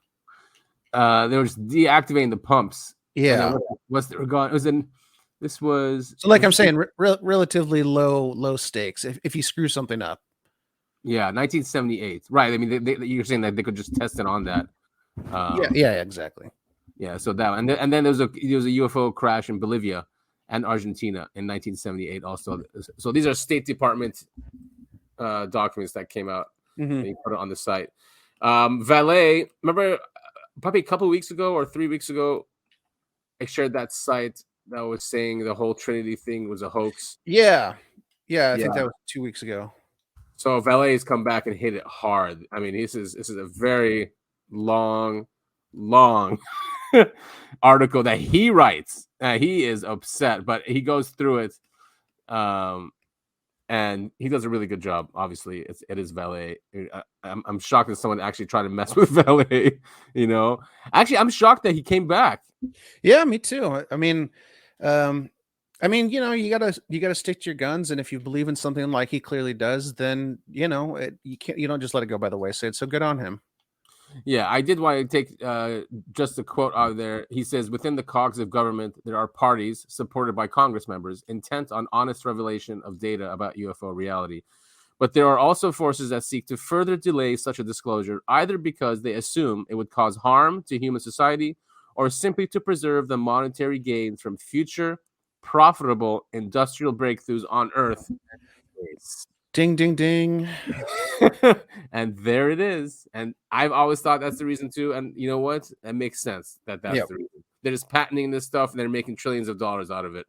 They were just deactivating the pumps. Yeah. This was so, like I'm saying, relatively low stakes. If you screw something up. Yeah, 1978. Right. I mean, you're saying that they could just test it on that. Yeah, exactly. Yeah. So that, and then there was a UFO crash in Bolivia and Argentina in 1978. Also, so these are State Department documents that came out. Mm-hmm. And you put it on the site. Valet, remember, probably a couple of weeks ago or 3 weeks ago, I shared that site that was saying the whole Trinity thing was a hoax. Yeah. I think that was 2 weeks ago. So Valet has come back and hit it hard. I mean, this is a very long article that he writes. He is upset, but he goes through it, and he does a really good job. Obviously, it is Valet. I'm shocked that someone actually tried to mess with Valet. Actually, I'm shocked that he came back. Yeah, me too. I mean, you gotta stick to your guns, and if you believe in something like he clearly does, then you don't just let it go by the wayside. So good on him. Yeah, I did want to take just a quote out of there. He says, within the cogs of government, there are parties supported by Congress members intent on honest revelation of data about UFO reality. But there are also forces that seek to further delay such a disclosure, either because they assume it would cause harm to human society or simply to preserve the monetary gains from future profitable industrial breakthroughs on Earth. Ding, ding, ding. And there it is. And I've always thought that's the reason too. And you know what? It makes sense that's the reason. They're just patenting this stuff and they're making trillions of dollars out of it.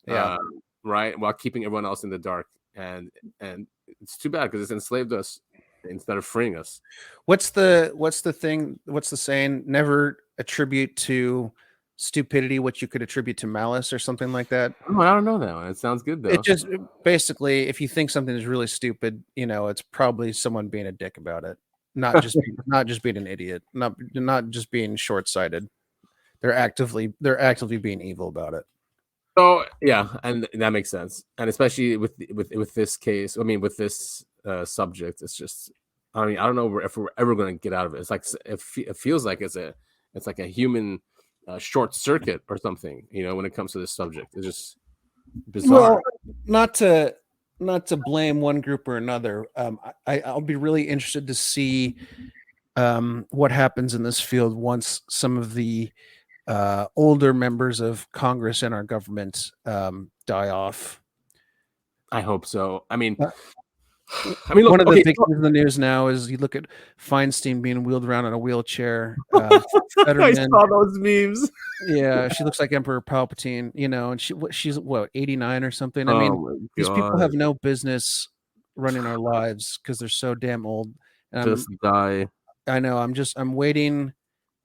Yeah. Right. While keeping everyone else in the dark. And it's too bad because it's enslaved us instead of freeing us. What's the saying? Never attribute to stupidity, which you could attribute to malice or something like that. Oh, I don't know that one. It sounds good though. It just basically, if you think something is really stupid, it's probably someone being a dick about it, not just being an idiot, not just being short-sighted. They're actively being evil about it. So yeah, and that makes sense, and especially with this case. I mean, with this subject, it's just. I mean, I don't know if we're ever going to get out of it. It's like it feels like it's like a human short circuit or something. When it comes to this subject, it's just bizarre. Well, not to blame one group or another. I'll be really interested to see what happens in this field once some of the older members of Congress and our government die off. I hope so. I mean, look, one of the big things in the news now is you look at Feinstein being wheeled around in a wheelchair. I saw those memes. Yeah, she looks like Emperor Palpatine, and she's 89 or something. I mean, these people have no business running our lives because they're so damn old. And just die. I know. I'm waiting.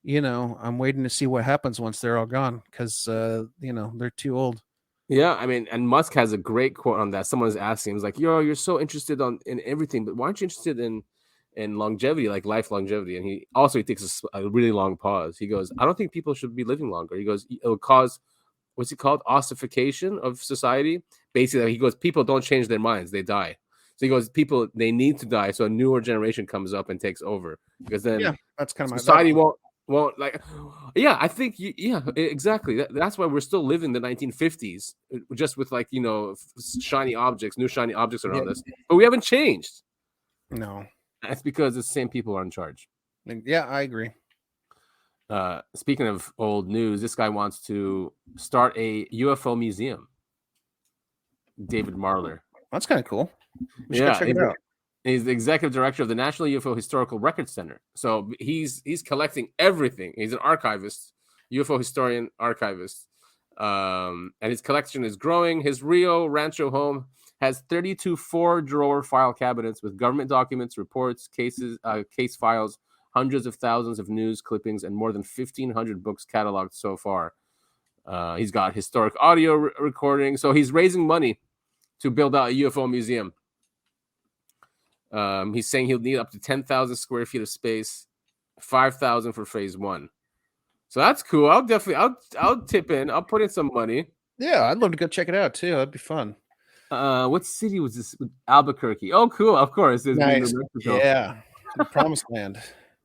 I'm waiting to see what happens once they're all gone because they're too old. Yeah, I mean, and Musk has a great quote on that. Someone was asking him, he's like, "Yo, you're so interested in everything, but why aren't you interested in longevity, like life longevity?" And he takes a really long pause. He goes, "I don't think people should be living longer." He goes, "It will cause what's it called, ossification of society." Basically, he goes, "People don't change their minds; they die." So he goes, "People they need to die, so a newer generation comes up and takes over because then that's kind of society won't." Well, I think exactly. That's why we're still living the 1950s, just with new shiny objects around us. But we haven't changed. No, that's because the same people are in charge. Yeah, I agree. Speaking of old news, this guy wants to start a UFO museum. David Marler. That's kind of cool. We should go check it out. He's the executive director of the National UFO Historical Record Center. So he's collecting everything. He's an archivist, UFO historian, archivist. And his collection is growing. His Rio Rancho home has 32 4-drawer file cabinets with government documents, reports, cases, case files, hundreds of thousands of news clippings, and more than 1,500 books cataloged so far. He's got historic audio recording. So he's raising money to build out a UFO museum. He's saying he'll need up to 10,000 square feet of space, 5,000 for phase 1. So that's cool. I'll tip in. I'll put in some money. Yeah, I'd love to go check it out too. That'd be fun. What city was this? Albuquerque. Oh, cool. Of course. Nice. Yeah. Promised land.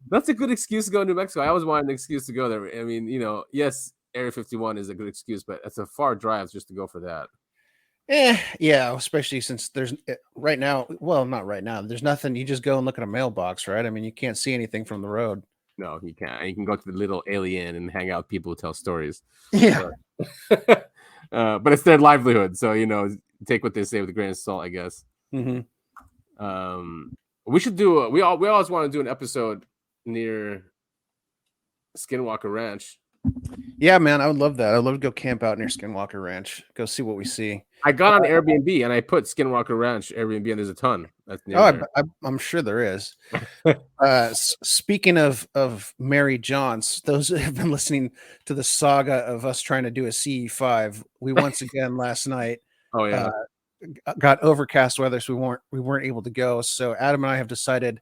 That's a good excuse to go to New Mexico. I always wanted an excuse to go there. I mean, yes, Area 51 is a good excuse, but it's a far drive just to go for that. Yeah, especially since there's right now. Well, not right now. There's nothing. You just go and look at a mailbox, right? I mean, you can't see anything from the road. No, you can't. You can go to the little alien and hang out with people who tell stories. Yeah. But it's their livelihood. So, take what they say with a grain of salt, I guess. Mm-hmm. We should do we always want to do an episode near Skinwalker Ranch. Yeah, man, I would love that. I'd love to go camp out near Skinwalker Ranch. Go see what we see. I got on Airbnb and I put Skinwalker Ranch Airbnb, and there's a ton. That's near I'm sure there is. Speaking of Mary Johns, those who have been listening to the saga of us trying to do a CE5, we once again last night got overcast weather, so we weren't able to go. So Adam and I have decided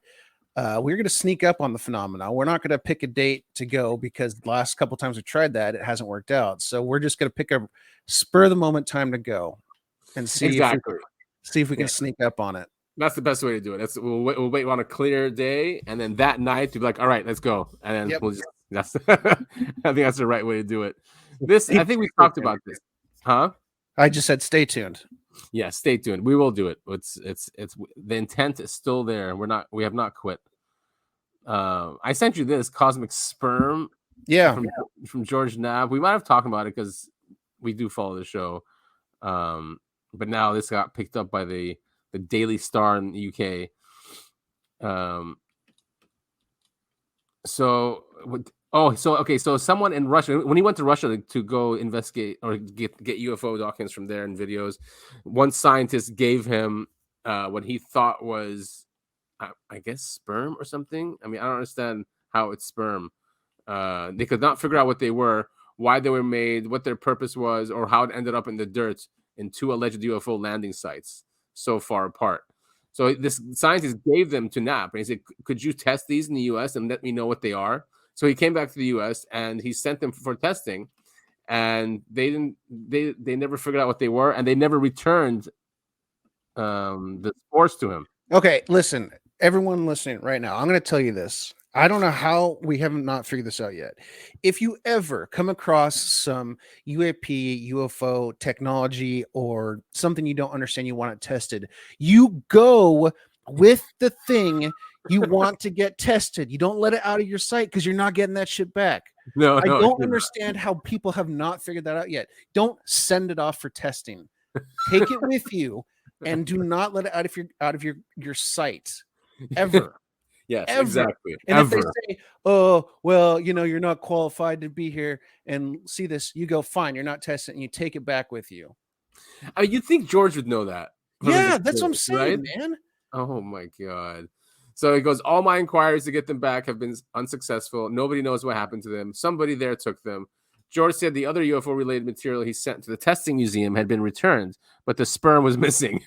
we're going to sneak up on the phenomena. We're not going to pick a date to go because the last couple times we tried that, it hasn't worked out. So we're just going to pick a spur of the moment time to go and see if we can sneak up on it. That's the best way to do it. We'll wait on a clear day, and then that night to be like, all right, let's go. And then we'll just, I think that's the right way to do it. I think we talked about this. Huh? I just said stay tuned. Yeah, stay tuned. We will do it. It's the intent is still there. We have not quit. I sent you this Cosmic Sperm. Yeah. From George Knapp. We might have talked about it because we do follow the show. But now this got picked up by the Daily Star in the UK. So someone in Russia, when he went to Russia to go investigate or get UFO documents from there and videos, one scientist gave him what he thought was, I guess, sperm or something. I mean, I don't understand how it's sperm. They could not figure out what they were. why they were made, what their purpose was, or how it ended up in the dirt in 2 alleged UFO landing sites so far apart. So this scientist gave them to Knapp, and he said, could you test these in the U.S. and let me know what they are? So he came back to the U.S. and he sent them for testing, and they never figured out what they were, and they never returned the spores to him. Okay, listen, everyone listening right now, I'm going to tell you this. I don't know how we haven't not figured this out yet. If you ever come across some UAP, UFO technology or something you don't understand, you want it tested, you go with the thing you want to get tested. You don't let it out of your sight because you're not getting that shit back. No, I don't understand how people have not figured that out yet. Don't send it off for testing. Take it with you and do not let it out of your sight ever. Yes, ever. Exactly. And ever. if they say, oh, well, you're not qualified to be here and see this, you go, fine, you're not testing, and you take it back with you. You'd think George would know that. Yeah, that's what I'm saying, right? Man. Oh, my God. So he goes, all my inquiries to get them back have been unsuccessful. Nobody knows what happened to them. Somebody there took them. George said the other UFO-related material he sent to the testing museum had been returned, but the sperm was missing.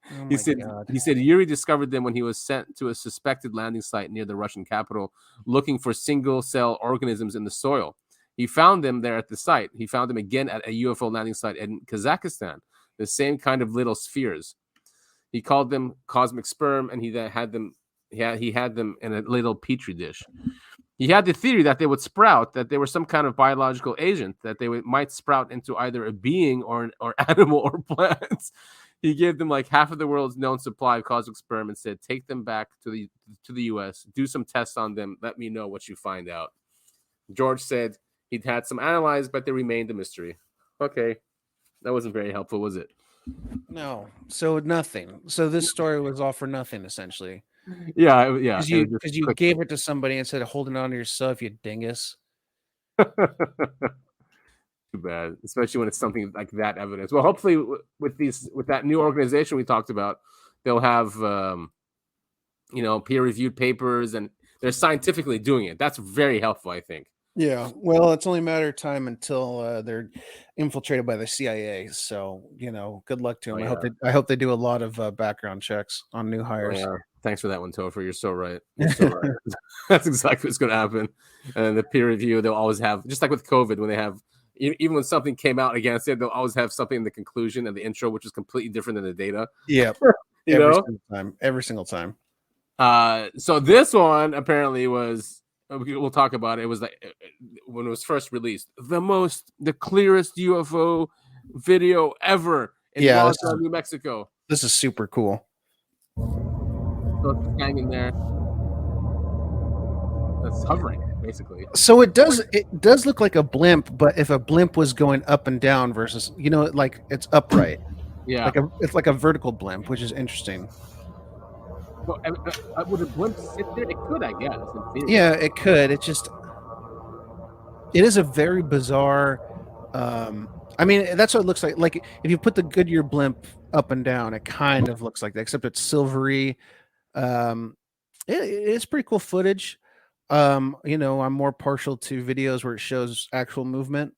Oh he said Yuri discovered them when he was sent to a suspected landing site near the Russian capital, looking for single-cell organisms in the soil. He found them there at the site. He found them again at a UFO landing site in Kazakhstan, the same kind of little spheres. He called them cosmic sperm, and he had them in a little petri dish. He had the theory that they would sprout, that they were some kind of biological agent, that they might sprout into either a being or animal or plants. He gave them like half of the world's known supply of cosmic sperm and said, take them back to the U.S., do some tests on them, let me know what you find out. George said he'd had some analyzed, but they remained a mystery. Okay. That wasn't very helpful, was it? No. So nothing. So this story was all for nothing, essentially. Yeah. Because you gave it to somebody instead of holding on to yourself, you dingus. Too bad, especially when it's something like that evidence. Well, hopefully with that new organization we talked about, they'll have peer-reviewed papers, and they're scientifically doing it. That's very helpful, I think. Yeah, well, it's only a matter of time until they're infiltrated by the CIA. So, good luck to them. I hope they do a lot of background checks on new hires. Yeah. Thanks for that one, Topher. You're so right. Right. That's exactly what's going to happen. And the peer review, they'll always have, just like with COVID, when they have, even when something came out against it, they'll always have something in the conclusion and the intro, which is completely different than the data. Yeah, every single time. So this one apparently was. We'll talk about it. It was like when it was first released, the clearest UFO video ever in Roswell, New Mexico. This is super cool. So it's hanging there. That's hovering, basically. So it does look like a blimp, but if a blimp was going up and down versus, like it's upright. Yeah. It's like a vertical blimp, which is interesting. Well, would a blimp sit there? It could, I guess. Yeah, it could. It is a very bizarre. That's what it looks like. Like if you put the Goodyear blimp up and down, it kind of looks like that, except it's silvery. It's pretty cool footage. I'm more partial to videos where it shows actual movement.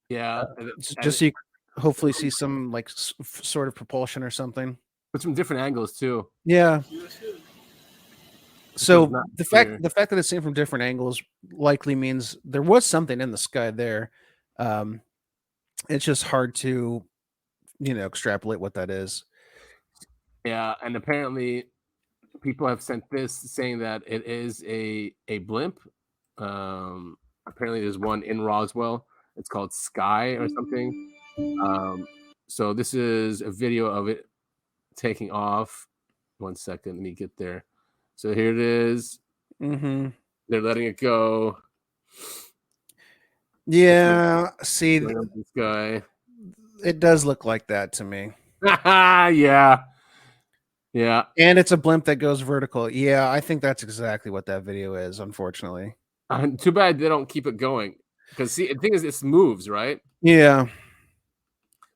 Yeah, just so you hopefully see some like sort of propulsion or something. With some different angles too. Yeah. So the fact that it's seen from different angles likely means there was something in the sky there. It's just hard to, extrapolate what that is. Yeah, and apparently people have sent this saying that it is a blimp. Apparently there's one in Roswell. It's called Sky or something. So this is a video of it taking off. 1 second, let me get there. So here it is. Mm-hmm. They're letting it go. Yeah, see, this guy. It does look like that to me. Yeah. And it's a blimp that goes vertical. Yeah, I think that's exactly what that video is, unfortunately. Too bad they don't keep it going. Because see, the thing is, it moves, right? Yeah.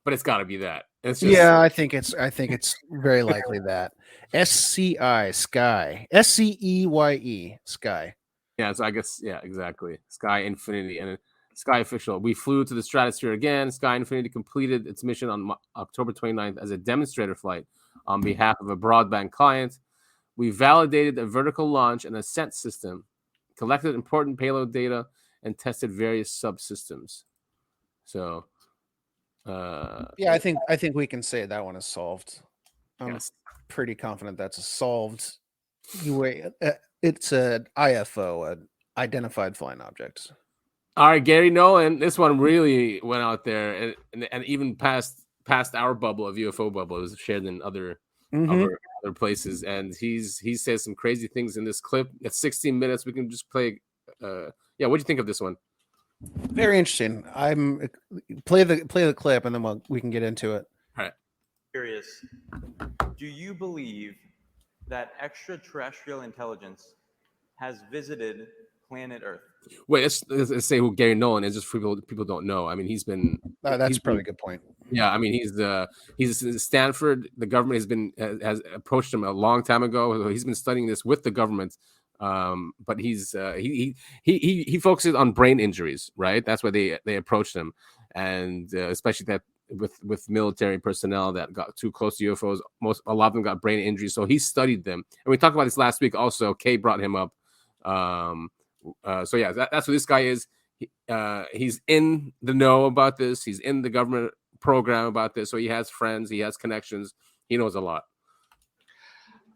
But it's got to be that. It's just... Yeah, I think it's very likely that. SCI, Sky. SCEYE, Sky. Yeah, so I guess, yeah, exactly. Sky Infinity. And Sky official. We flew to the stratosphere again. Sky Infinity completed its mission on October 29th as a demonstrator flight on behalf of a broadband client. We validated a vertical launch and ascent system, collected important payload data, and tested various subsystems. So, yeah, I think we can say that one is solved. I'm yes. pretty confident that's a solved UA. It's an IFO, an identified flying object. All right, Gary Nolan. This one really went out there, and even past our bubble of UFO bubble. It was shared in other places, and he says some crazy things in this clip. It's 16 minutes. We can just play. Yeah, what do you think of this one? Very interesting. I'm play the clip, and then we can get into it. All right. Curious. Do you believe that extraterrestrial intelligence has visited planet Earth? Wait, let's say who Gary Nolan is, just for people don't know. I mean, he's been. That's probably a good point. Yeah, I mean, he's in Stanford. The government has approached him a long time ago. He's been studying this with the government, but he focuses on brain injuries, right? That's why they approached him, and especially that with military personnel that got too close to UFOs. A lot of them got brain injuries, so he studied them. And we talked about this last week. Also, Kay brought him up. So yeah, that's what this guy is. He's in the know about this. He's in the government program about this. So he has friends. He has connections. He knows a lot.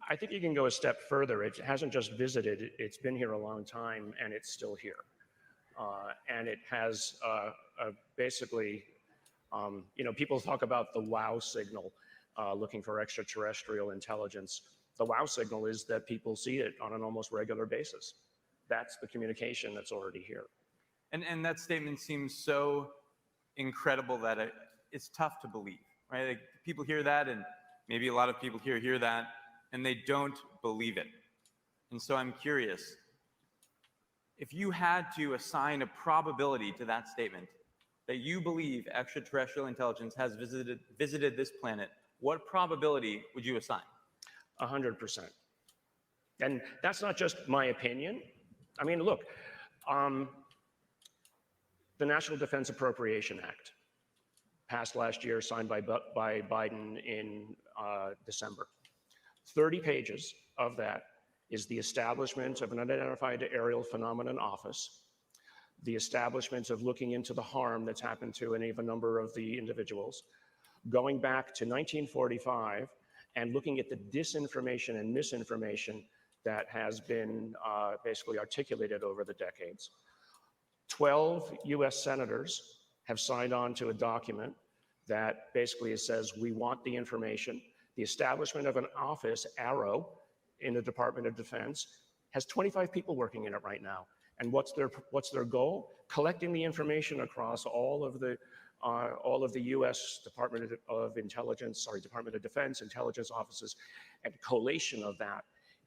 I think you can go a step further. It hasn't just visited. It's been here a long time, and it's still here. And it has basically, people talk about the wow signal, looking for extraterrestrial intelligence. The wow signal is that people see it on an almost regular basis. That's the communication that's already here. And that statement seems so incredible that it's tough to believe, right? Like, people hear that, and maybe a lot of people hear that, and they don't believe it. And so I'm curious, if you had to assign a probability to that statement, that you believe extraterrestrial intelligence has visited this planet, what probability would you assign? 100%. And that's not just my opinion. I mean, look, the National Defense Appropriation Act, passed last year, signed by Biden in December. 30 pages of that is the establishment of an unidentified aerial phenomenon office, the establishment of looking into the harm that's happened to any of a number of the individuals, going back to 1945 and looking at the disinformation and misinformation that has been basically articulated over the decades. 12 US senators have signed on to a document that basically says we want the information. The establishment of an office, ARROW, in the Department of Defense, has 25 people working in it right now. And what's their goal? Collecting the information across all of the U.S. Department of Defense intelligence offices, and collation of that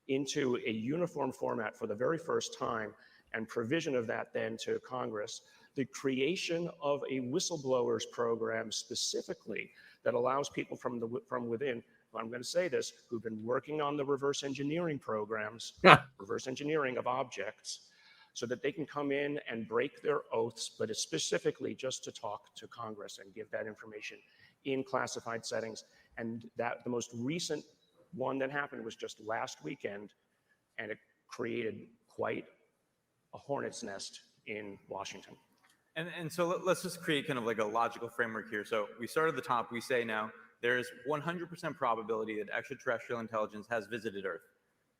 into a uniform format for the very first time, and provision of that then to Congress. The creation of a whistleblowers program specifically that allows people from within, I'm going to say this, who've been working on the reverse engineering programs, reverse engineering of objects, so that they can come in and break their oaths, but it's specifically just to talk to Congress and give that information in classified settings. And that the most recent one that happened was just last weekend, and it created quite a hornet's nest in Washington. And so let's just create kind of like a logical framework here. So we start at the top. We say now there is 100% probability that extraterrestrial intelligence has visited Earth.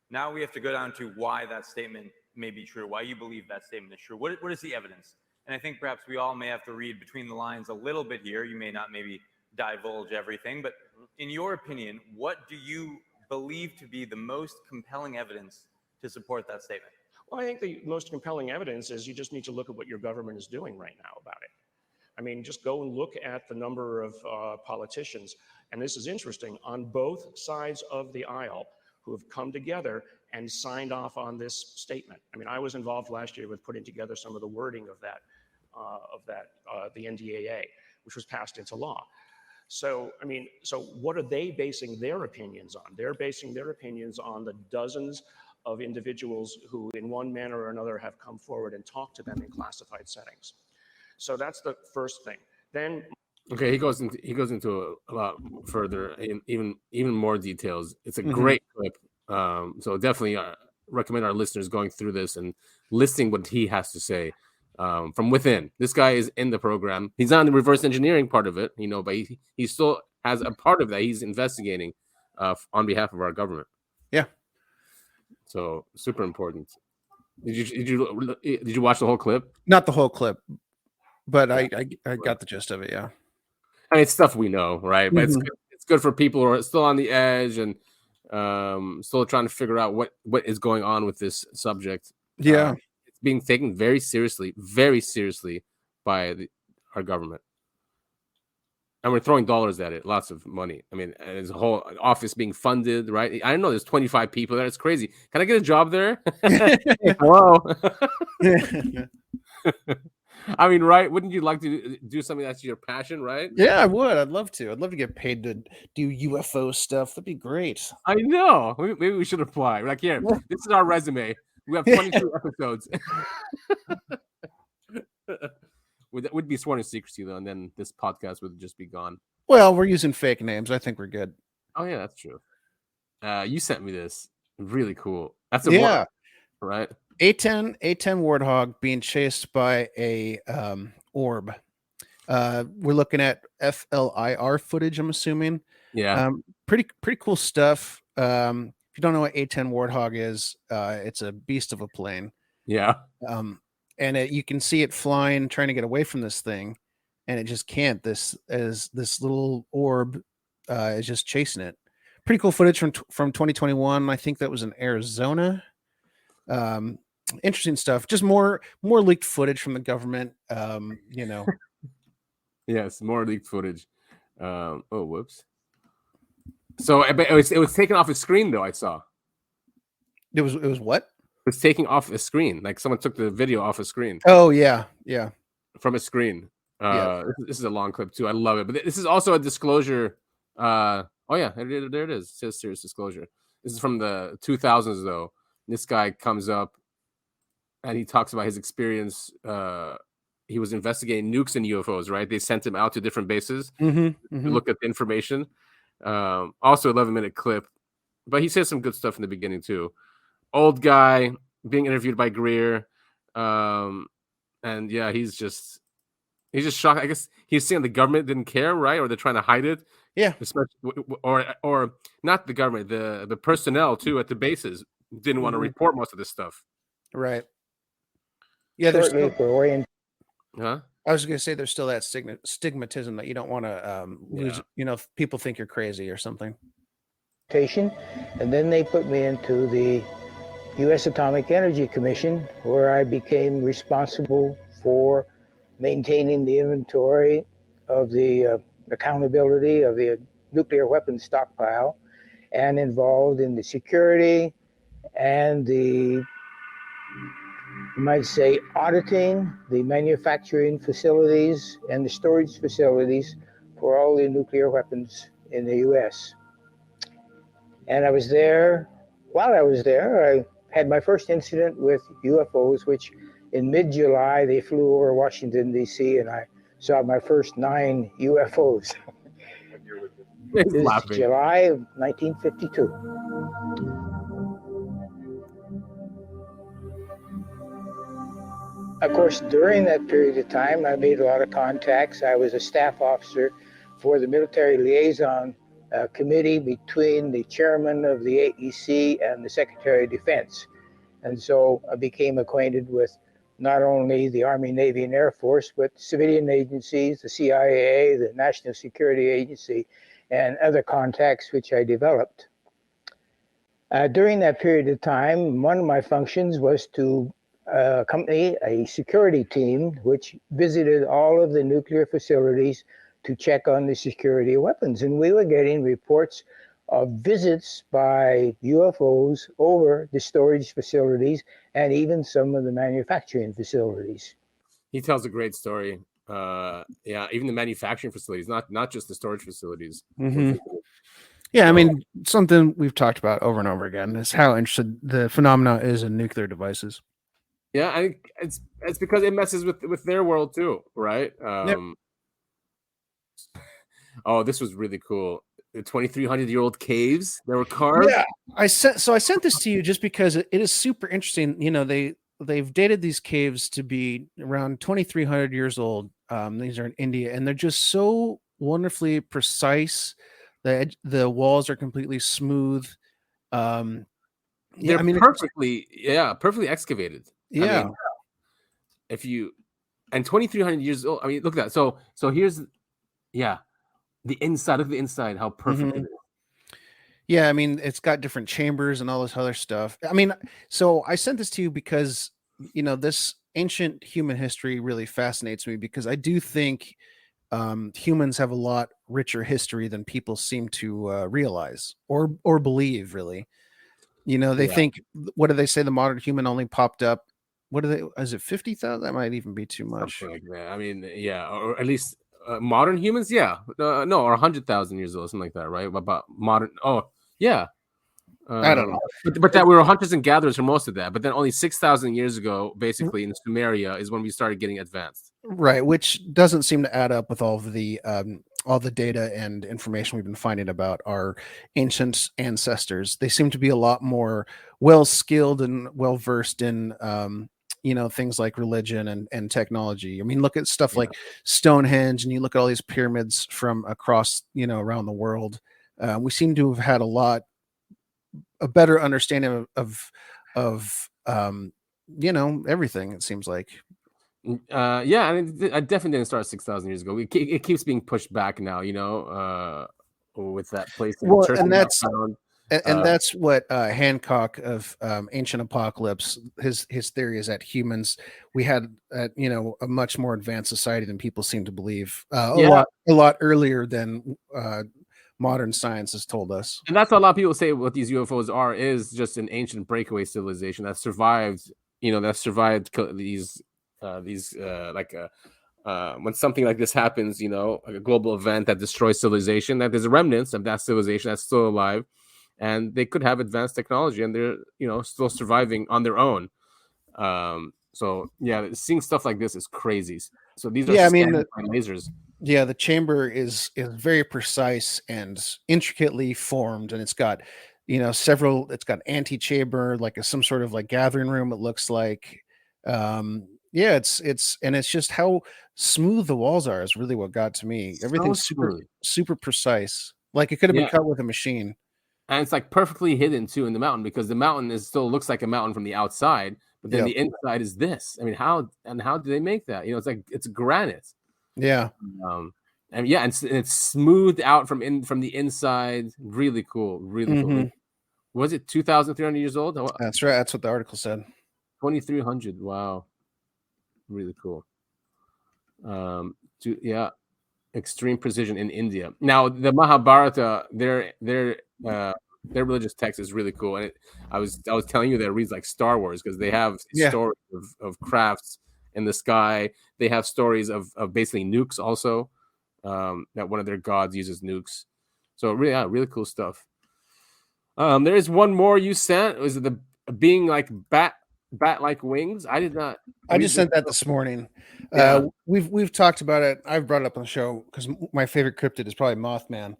Now we have to go down to why that statement may be true, why you believe that statement is true. What is the evidence? And I think perhaps we all may have to read between the lines a little bit here. You may not maybe divulge everything, but in your opinion, what do you believe to be the most compelling evidence to support that statement? Well, I think the most compelling evidence is you just need to look at what your government is doing right now about it. I mean, just go and look at the number of politicians, and this is interesting, on both sides of the aisle who have come together and signed off on this statement. I mean, I was involved last year with putting together some of the wording of the NDAA, which was passed into law. So, I mean, so what are they basing their opinions on? They're basing their opinions on the dozens of individuals who in one manner or another have come forward and talked to them in classified settings. So that's the first thing. Then okay, he goes into a lot further and even more details. It's a great clip. So definitely recommend our listeners going through this and listening what he has to say from within. This guy is in the program. He's not in the reverse engineering part of it, but he still has a part of that. He's investigating on behalf of our government. Yeah. So super important. Did you watch the whole clip? Not the whole clip, but I got the gist of it. Yeah. I mean, it's stuff we know, right? But it's good for people who are still on the edge and still trying to figure out what is going on with this subject. Yeah, it's being taken very seriously by our government, and we're throwing dollars at it, lots of money. I mean, there's a whole office being funded, right? I know there's 25 people there. It's crazy. Can I get a job there? Hello. I mean, right? Wouldn't you like to do something that's your passion, right? Yeah, I would. I'd love to. I'd love to get paid to do UFO stuff. That'd be great. I know. Maybe we should apply. We're like, here, this is our resume. We have 22 episodes. That would be sworn in secrecy, though, and then this podcast would just be gone. Well, we're using fake names. I think we're good. Oh, yeah, that's true. You sent me this. Really cool. That's warthog, right? A10 warthog being chased by a orb. We're looking at FLIR footage, I'm assuming. Yeah. Pretty cool stuff. If you don't know what A10 warthog is, it's a beast of a plane. Yeah. And you can see it flying, trying to get away from this thing, and it just can't. This little orb is just chasing it. Pretty cool footage from 2021. I think that was in Arizona. Interesting stuff. Just more leaked footage from the government. Yes, more leaked footage. Whoops. So it was taken off a screen, though. I saw. It was what? It's taking off a screen. Like someone took the video off a screen. Oh yeah. From a screen. This is a long clip too. I love it. But this is also a disclosure. Oh yeah, there it is. It says serious disclosure. This is from the 2000s though. This guy comes up and he talks about his experience. He was investigating nukes and UFOs, right? They sent him out to different bases to look at the information. Also 11-minute clip. But he says some good stuff in the beginning too. Old guy being interviewed by Greer, and yeah, he's just shocked. I guess he's saying the government didn't care, right? Or they're trying to hide it. Yeah, or not the government, the personnel too at the bases didn't want to report most of this stuff. Right. Yeah, there's still, huh? I was going to say there's still that stigmatism that you don't want to lose. If people think you're crazy or something. And then they put me into the U.S. Atomic Energy Commission, where I became responsible for maintaining the inventory of the accountability of the nuclear weapons stockpile, and involved in the security and you might say, auditing the manufacturing facilities and the storage facilities for all the nuclear weapons in the U.S. And I was there. While I was there, I had my first incident with UFOs, which in mid-July, they flew over Washington, D.C., and I saw my first 9 UFOs. This is July of 1952. Of course, during that period of time, I made a lot of contacts. I was a staff officer for the military liaison committee between the chairman of the AEC and the Secretary of Defense. And so I became acquainted with not only the Army, Navy, and Air Force, but civilian agencies, the CIA, the National Security Agency, and other contacts which I developed. During that period of time, one of my functions was to accompany a security team which visited all of the nuclear facilities to check on the security of weapons. And we were getting reports of visits by UFOs over the storage facilities and even some of the manufacturing facilities. He tells a great story. Even the manufacturing facilities, not just the storage facilities. Mm-hmm. Yeah, I mean, something we've talked about over and over again is how interested the phenomena is in nuclear devices. Yeah, I it's because it messes with their world too, right? Yep. Oh, this was really cool. The 2,300-year-old caves that were carved. Yeah, I sent this to you just because it is super interesting. You know, they've dated these caves to be around 2,300 years old. These are in India, and they're just so wonderfully precise. The walls are completely smooth. They're perfectly excavated. Yeah. I mean, if you and 2,300 years old. I mean, look at that. So here's the inside. Look at the inside. How perfect it is. Yeah, I mean, it's got different chambers and all this other stuff. I mean, so I sent this to you because, you know, this ancient human history really fascinates me because I do think humans have a lot richer history than people seem to realize or believe, really. You know, they think, what do they say? The modern human only popped up. Is it 50,000? That might even be too much. Something like that. I mean, yeah, or at least modern humans, yeah. No, or 100,000 years old, something like that, right? About modern, yeah. I don't know. But that we were hunters and gatherers for most of that. But then only 6,000 years ago, basically in Sumeria, is when we started getting advanced. Right, which doesn't seem to add up with all the data and information we've been finding about our ancient ancestors. They seem to be a lot more well skilled and well versed in things like religion and technology. I mean, look at stuff like Stonehenge, and you look at all these pyramids from across around the world. We seem to have had a better understanding of everything. It seems like. Yeah, I mean, I definitely didn't start 6,000 years ago. It keeps being pushed back now, with that place. Well, and that's what Hancock of Ancient Apocalypse. His theory is that humans, we had a much more advanced society than people seem to believe. A lot earlier than modern science has told us. And that's what a lot of people say. What these UFOs is just an ancient breakaway civilization that survived. When something like this happens, like a global event that destroys civilization, that there's remnants of that civilization that's still alive, and they could have advanced technology, and they're still surviving on their own. So yeah, seeing stuff like this is crazy. So these are lasers. Yeah, the chamber is very precise and intricately formed, and it's got several. It's got antechamber, like some sort of like gathering room. It looks like. It's just how smooth the walls are is really what got to me. Everything's super precise. Like it could have been cut with a machine. And it's like perfectly hidden too in the mountain, because the mountain still looks like a mountain from the outside, but then the inside is this. I mean, how do they make that? It's granite. Yeah. And it's smoothed out from the inside. Really cool. Really cool. Was it 2,300 years old? That's right. That's what the article said. 2,300. Wow. Really cool. Extreme precision in India. Now the Mahabharata, their religious text is really cool, and I was telling you that it reads like Star Wars, because they have stories of crafts in the sky. They have stories of basically nukes also, that one of their gods uses nukes. So really cool stuff. There is one more you sent. Was it the being like bat-like wings? I did not. I just sent that this morning. We've talked about it. I've brought it up on the show because my favorite cryptid is probably Mothman,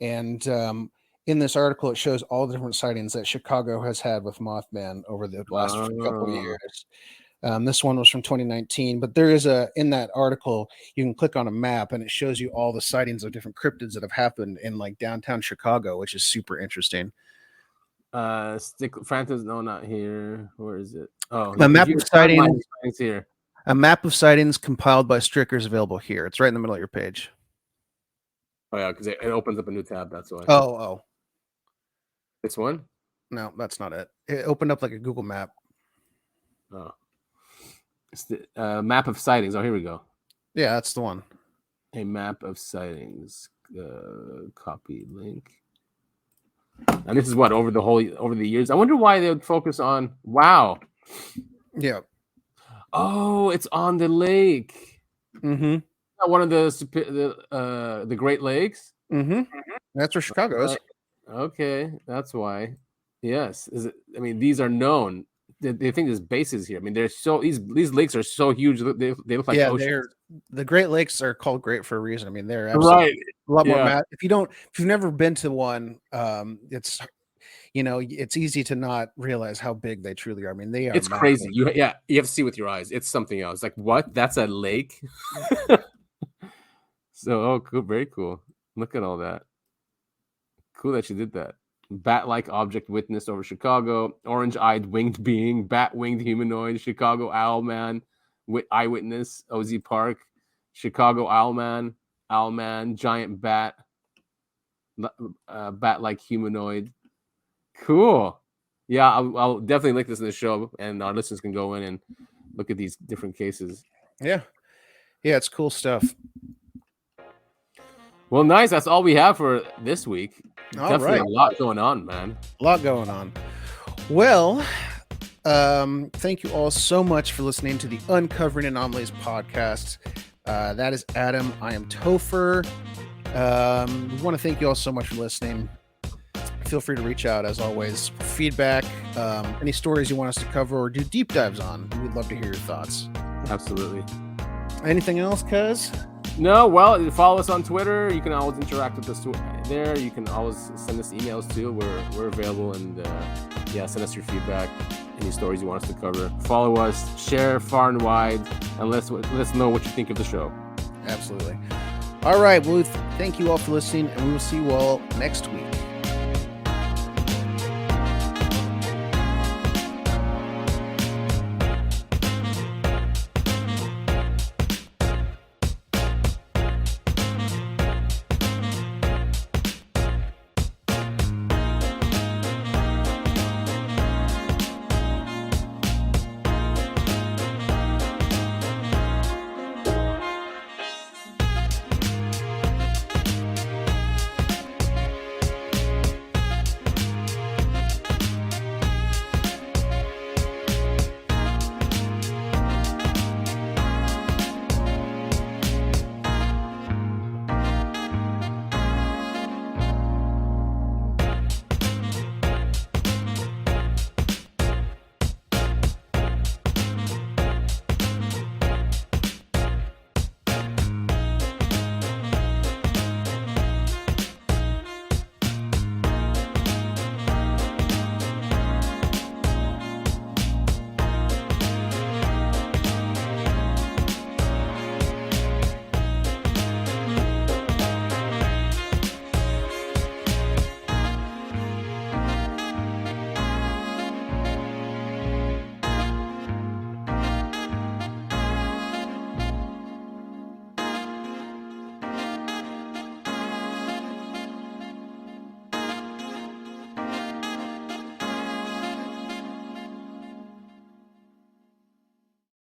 and in this article it shows all the different sightings that Chicago has had with Mothman over the last couple of years. This one was from 2019, but there is in that article you can click on a map and it shows you all the sightings of different cryptids that have happened in like downtown Chicago, which is super interesting. Francis, no, not here. Where is it? Oh, a map of sightings here. A map of sightings compiled by Stricker is available here. It's right in the middle of your page. Oh yeah, because it opens up a new tab. That's why. Oh. This one? No, that's not it. It opened up like a Google map. Oh. It's the map of sightings. Oh, here we go. Yeah, that's the one. A map of sightings. Copy link. And this is what over the years. I wonder why they would focus on. Wow. Yeah. Oh, it's on the lake. Mm-hmm. One of the Great Lakes. Mm-hmm. That's where Chicago is. Okay, that's why. Yes. Is it? I mean, these are known they think there's bases here. I mean, they're so these lakes are so huge. They look like oceans. The Great Lakes are called great for a reason. I mean, they're absolutely a lot more if you've never been to one, it's easy to not realize how big they truly are. I mean, they are. It's crazy. You have to see with your eyes. It's something else. Like, what? That's a lake. So, cool, very cool. Look at all that. Cool that you did that. Bat-like object witnessed over Chicago. Orange-eyed winged being. Bat-winged humanoid. Chicago Owlman. Eyewitness. OZ Park. Chicago Owlman. Owlman. Giant bat. Bat-like humanoid. Cool. Yeah, I'll definitely link this in the show, and our listeners can go in and look at these different cases. Yeah, it's cool stuff. Well, nice. That's all we have for this week. Definitely a lot going on, man. A lot going on. Well, thank you all so much for listening to the Uncovering Anomalies podcast. That is Adam. I am Topher. We want to thank you all so much for listening. Feel free to reach out, as always, for feedback, any stories you want us to cover or do deep dives on. We'd love to hear your thoughts. Absolutely. Anything else, cuz? No, well, follow us on Twitter. You can always interact with us there. You can always send us emails too. We're available, and send us your feedback, any stories you want us to cover. Follow us, share far and wide, and let us know what you think of the show. Absolutely. All right, well, thank you all for listening, and we will see you all next week.